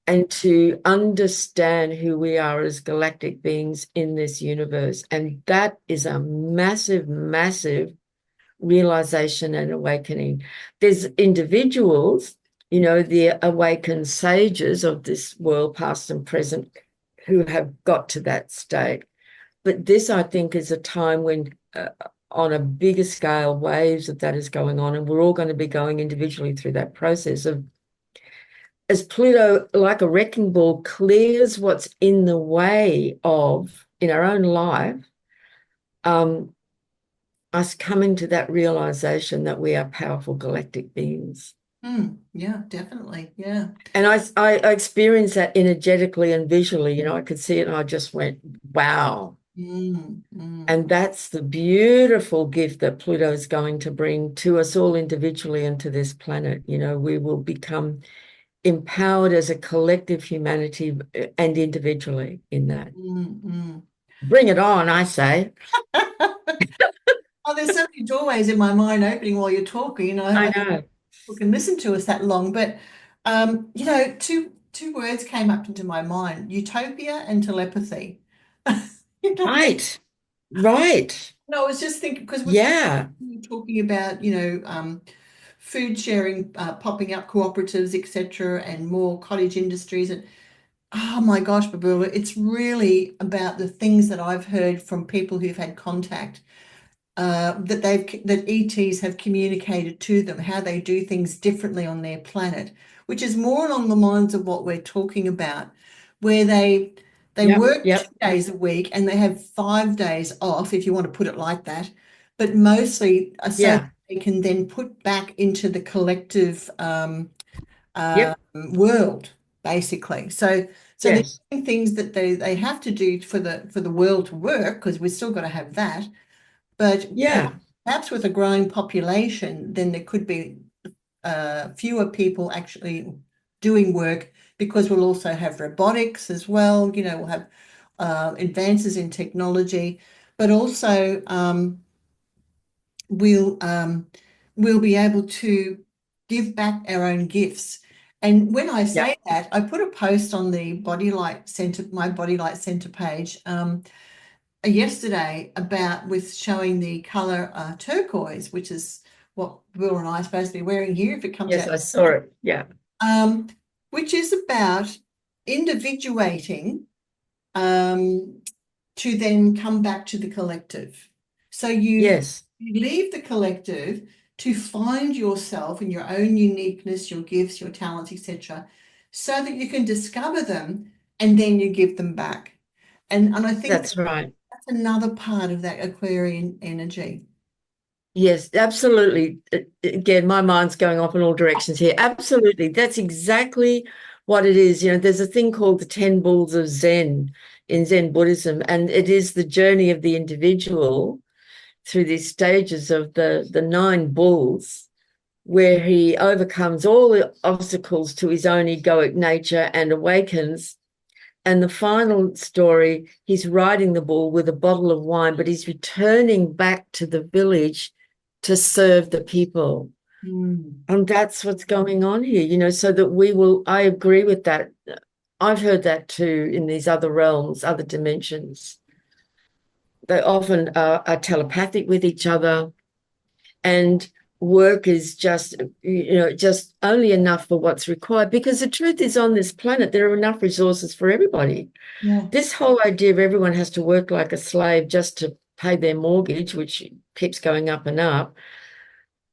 and to understand who we are as galactic beings in this universe. And that is a massive, massive realization and awakening. There's individuals, the awakened sages of this world, past and present, who have got to that state. But this, I think, is a time when on a bigger scale, waves of that is going on, and we're all going to be going individually through that process of, as Pluto, like a wrecking ball, clears what's in the way of, in our own life, us coming to that realization that we are powerful galactic beings. Yeah, definitely. Yeah. And I experienced that energetically and visually. I could see it and I just went, wow. And that's the beautiful gift that Pluto is going to bring to us all individually and to this planet. We will become empowered as a collective humanity and individually in that. Bring it on, I say. Oh, there's so many doorways in my mind opening while you're talking. I know. People can listen to us that long, but two words came up into my mind: utopia and telepathy. Right. Right. No, I was just thinking because Yeah. we're talking about, food sharing, popping up cooperatives, etc., and more cottage industries. And oh my gosh, Babula, it's really about the things that I've heard from people who've had contact, that ETs have communicated to them, how they do things differently on their planet, which is more along the lines of what we're talking about, where they work 2 days a week and they have 5 days off, if you want to put it like that, but mostly so they can then put back into the collective world, basically. So they're doing things that they have to do for the world to work, because we've still got to have that. But perhaps with a growing population, then there could be fewer people actually doing work, because we'll also have robotics as well. We'll have advances in technology, but also we'll be able to give back our own gifts. And when I say that, I put a post on the Body Light Center, my Body Light Center page, yesterday with showing the color turquoise, which is what Will and I are supposed to be wearing here if it comes out. Yes, I saw it. Yeah. Which is about individuating to then come back to the collective. So you leave the collective to find yourself and your own uniqueness, your gifts, your talents, etc., so that you can discover them and then you give them back. And I think that's right. That's another part of that Aquarian energy. Yes, absolutely. Again, my mind's going off in all directions here. Absolutely. That's exactly what it is. There's a thing called the 10 Bulls of Zen in Zen Buddhism, and it is the journey of the individual through these stages of the 9 bulls, where he overcomes all the obstacles to his own egoic nature and awakens. And the final story, he's riding the bull with a bottle of wine, but he's returning back to the village to serve the people. And that's what's going on here, so that I agree with that. I've heard that too in these other realms, other dimensions. They often are telepathic with each other, and work is just only enough for what's required, because the truth is, on this planet there are enough resources for everybody. This whole idea of everyone has to work like a slave just to pay their mortgage, which keeps going up and up,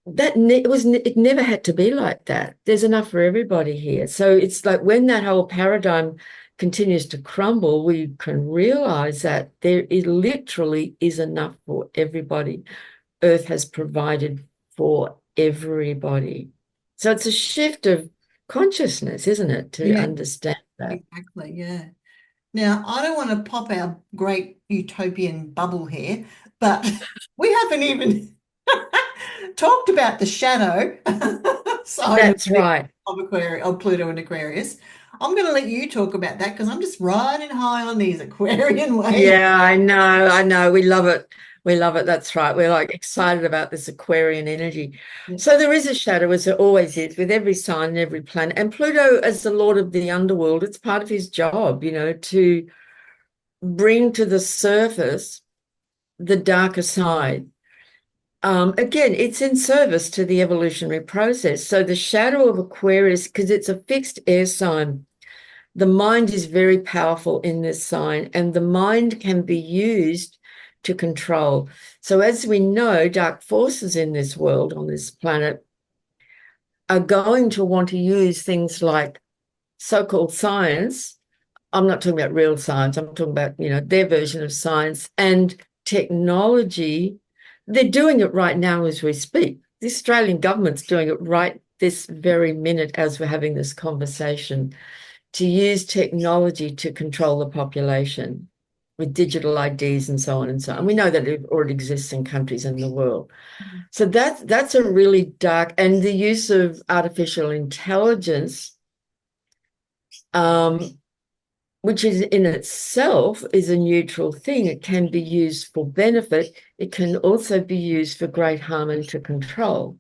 it never had to be like that. There's enough for everybody here. So it's like, when that whole paradigm continues to crumble, we can realize that there literally is enough for everybody. Earth has provided for everybody. So it's a shift of consciousness, isn't it, to understand that? Exactly, yeah. Now, I don't want to pop our great utopian bubble here, but we haven't even talked about the shadow side That's right. of Pluto and Aquarius. I'm going to let you talk about that, because I'm just riding high on these Aquarian waves. Yeah, I know. We love it. We love it. That's right. We're like excited about this Aquarian energy. So there is a shadow, as there always is, with every sign and every planet. And Pluto, as the lord of the underworld, it's part of his job, to bring to the surface the darker side. Again, it's in service to the evolutionary process. So the shadow of Aquarius, because it's a fixed air sign, the mind is very powerful in this sign, and the mind can be used to control. So as we know, dark forces in this world, on this planet, are going to want to use things like so-called science. I'm not talking about real science. I'm talking about, their version of science and technology. They're doing it right now as we speak. The Australian government's doing it right this very minute as we're having this conversation, to use technology to control the population with digital IDs and so on and so on. And we know that it already exists in countries in the world. So that's a really dark, and the use of artificial intelligence, which is in itself is a neutral thing. It can be used for benefit. It can also be used for great harm and to control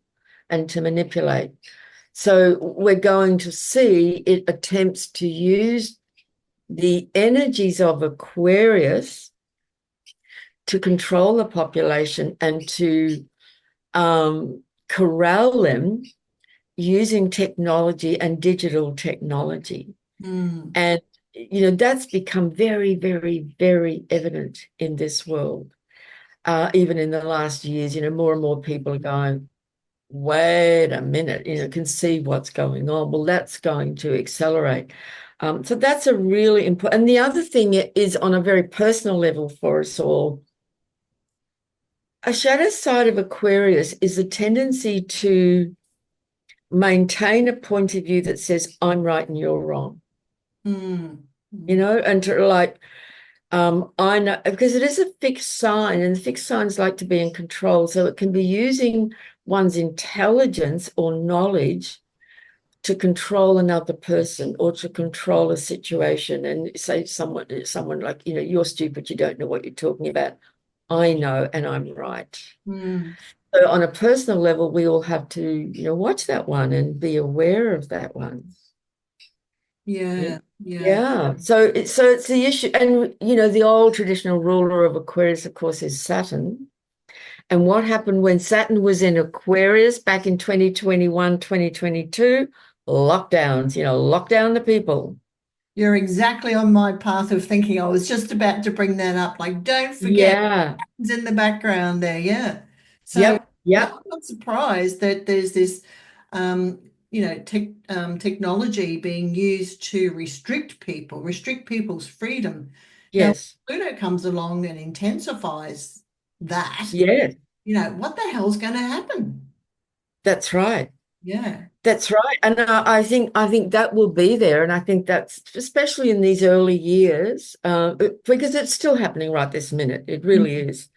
and to manipulate. So we're going to see it attempts to use the energies of Aquarius to control the population and to corral them using technology and digital technology. And, that's become very, very, very evident in this world. Even in the last years, more and more people are going, wait a minute, can see what's going on. Well, that's going to accelerate. So that's a really important. And the other thing is, on a very personal level for us all, a shadow side of Aquarius is a tendency to maintain a point of view that says, I'm right and you're wrong. And to I know, because it is a fixed sign, and fixed signs like to be in control. So it can be using one's intelligence or knowledge to control another person or to control a situation, and say someone like, you're stupid, you don't know what you're talking about. I know, and I'm right. So on a personal level, we all have to, watch that one and be aware of that one. Yeah. So it's the issue. And, the old traditional ruler of Aquarius, of course, is Saturn. And what happened when Saturn was in Aquarius back in 2021, 2022? Lockdowns, lock down the people. You're exactly on my path of thinking. I was just about to bring that up. Like, don't forget what's in the background there. Yeah. So Yep. I'm not surprised that there's this, technology being used to restrict people's freedom. Yes. Now, Pluto comes along and intensifies that. Yes. What the hell's going to happen? That's right. Yeah. That's right. And I think that will be there. And I think that's especially in these early years, because it's still happening right this minute. It really is.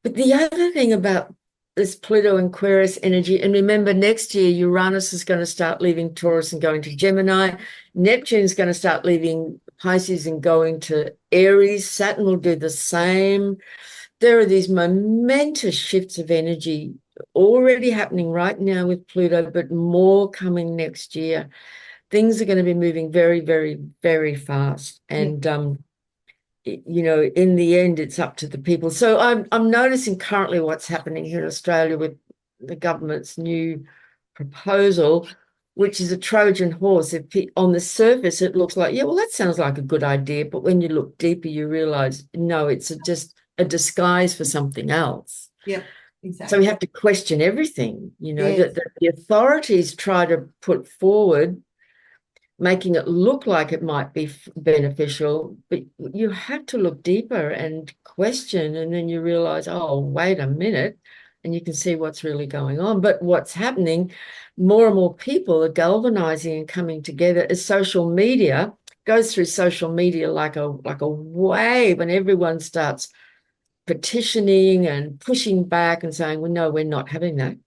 But the other thing about this Pluto and Aquarius energy, and remember next year Uranus is going to start leaving Taurus and going to Gemini. Neptune's going to start leaving Pisces and going to Aries. Saturn will do the same. There are these momentous shifts of energy already happening right now with Pluto, but more coming next year. Things are going to be moving very, very, very fast. And in the end, it's up to the people. So I'm noticing currently what's happening here in Australia with the government's new proposal, which is a Trojan horse. On the surface, it looks like, yeah, well, that sounds like a good idea. But when you look deeper, you realize, no, it's just a disguise for something else. Yeah, exactly. So we have to question everything, Yes. that the authorities try to put forward, making it look like it might be beneficial, but you have to look deeper and question, and then you realize, oh, wait a minute, and you can see what's really going on. But what's happening, more and more people are galvanizing and coming together as social media goes through social media like a wave, and everyone starts petitioning and pushing back and saying, well, no, we're not having that.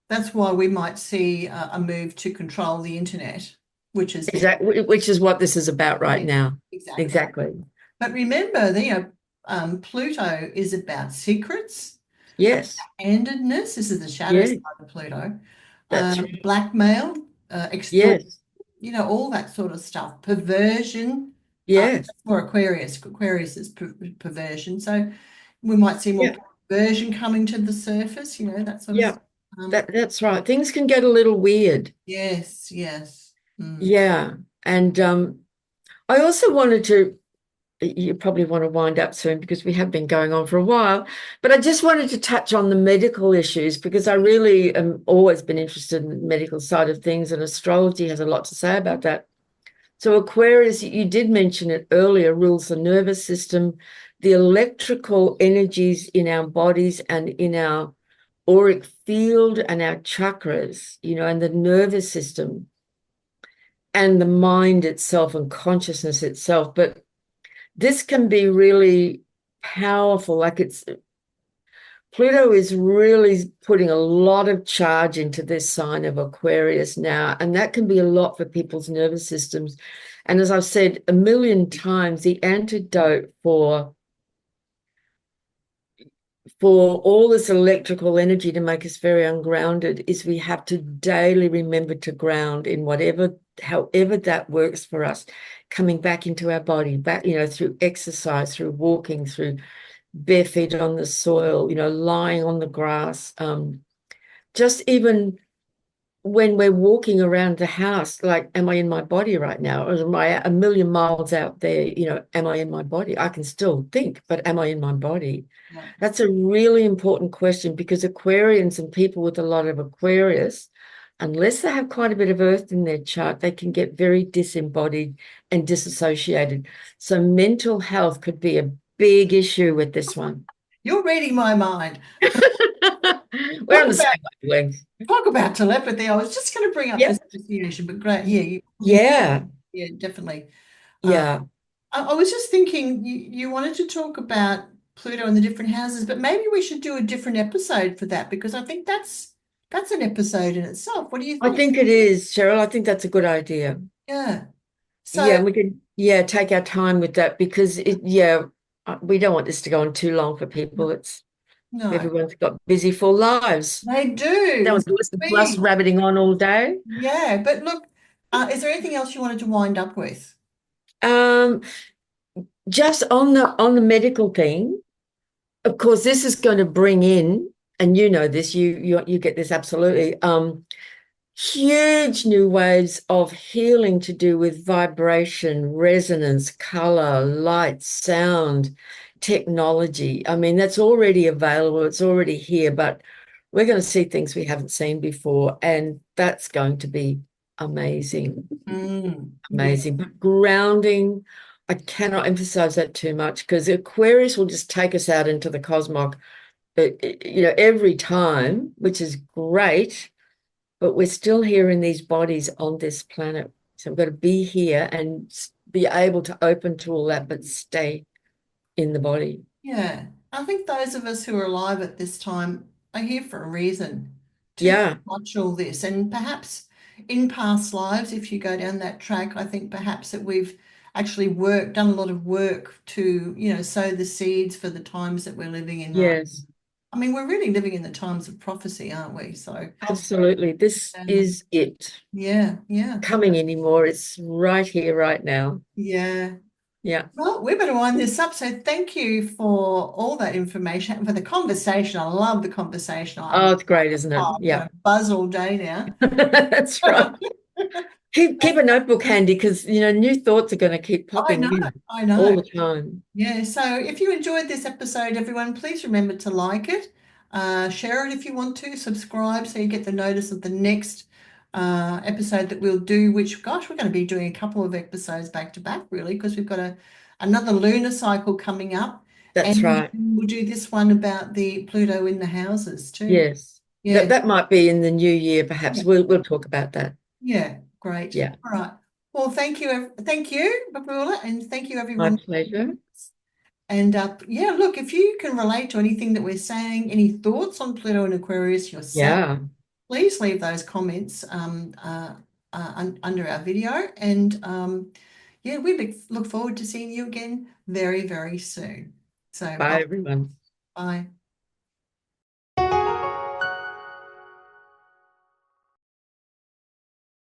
That's why we might see a move to control the internet, which is exactly, which is what this is about right now. Exactly. But remember, Pluto is about secrets, Yes. handedness. This is the shadow side of Pluto. That's right. Blackmail, extort, Yes. all that sort of stuff. Perversion. Yes. For Aquarius. Aquarius is perversion. So we might see more perversion coming to the surface, that sort of stuff. That's right. Things can get a little weird. Yes, yes. Yeah. And I also wanted to, you probably want to wind up soon because we have been going on for a while, but I just wanted to touch on the medical issues because I really am always been interested in the medical side of things, and astrology has a lot to say about that. So Aquarius, you did mention it earlier, rules the nervous system, the electrical energies in our bodies and in our auric field and our chakras, and the nervous system and the mind itself and consciousness itself. But this can be really powerful. Like Pluto is really putting a lot of charge into this sign of Aquarius now, and that can be a lot for people's nervous systems. And as I've said a million times, the antidote for all this electrical energy to make us very ungrounded is we have to daily remember to ground in however that works for us, coming back into our body, back, through exercise, through walking, through bare feet on the soil, lying on the grass, just even when we're walking around the house, like, am I in my body right now? Or am I a million miles out there? Am I in my body? I can still think, but am I in my body? Yeah. That's a really important question because Aquarians and people with a lot of Aquarius, unless they have quite a bit of earth in their chart, they can get very disembodied and disassociated. So mental health could be a big issue with this one. You're reading my mind. We're on the same wavelength. Talk about telepathy. I was just going to bring up this association, but great. Yeah. Yeah, definitely. Yeah. I was just thinking you wanted to talk about Pluto and the different houses, but maybe we should do a different episode for that because I think that's an episode in itself. What do you think? I think it is, Sheryl. I think that's a good idea. Yeah. So yeah, we could take our time with that because we don't want this to go on too long for people. Everyone's got busy full lives. They do. That was listen to us rabbiting on all day. Yeah, but look, is there anything else you wanted to wind up with? Just on the medical thing, of course, this is going to bring in, and this, you get this absolutely, huge new waves of healing to do with vibration, resonance, color, light, sound, technology. I mean, that's already available. It's already here, but we're going to see things we haven't seen before, and that's going to be amazing. Amazing. But grounding, I cannot emphasize that too much because Aquarius will just take us out into the cosmos, every time, which is great, but we're still here in these bodies on this planet. So we've got to be here and be able to open to all that, but stay in the body. Yeah. I think those of us who are alive at this time are here for a reason to Yeah. watch all this. And perhaps in past lives, if you go down that track, I think perhaps that we've actually done a lot of work to, sow the seeds for the times that we're living in right. Yes. I mean, we're really living in the times of prophecy, aren't we? So, Absolutely. This is it. yeah, yeah, Coming anymore. It's right here, right now. yeah. Yeah. Well, we better wind this up. So thank you for all that information and for the conversation. I love the conversation. Oh, it's great, isn't it? I'm Yeah. going to buzz all day now. That's right. Keep a notebook handy because new thoughts are going to keep I popping know, in I know. all the time. Yeah, so if you enjoyed this episode, everyone, please remember to like it, share it if you want to, subscribe so you get the notice of the next episode that we'll do, which, gosh, we're going to be doing a couple of episodes back to back, really, because we've got another lunar cycle coming up. That's And right. we'll do this one about the Pluto in the houses too. Yes. That Yeah, that might be in the new year, perhaps. We'll talk about that. yeah, great. Yeah. All right. Well, thank you, Babula, and thank you, My everyone. pleasure. And yeah, look, if you can relate to anything that we're saying, any thoughts on Pluto and Aquarius yourself, Yeah. please leave those comments under our video. And yeah, we look forward to seeing you again very, very soon. So Bye, bye. everyone. Bye.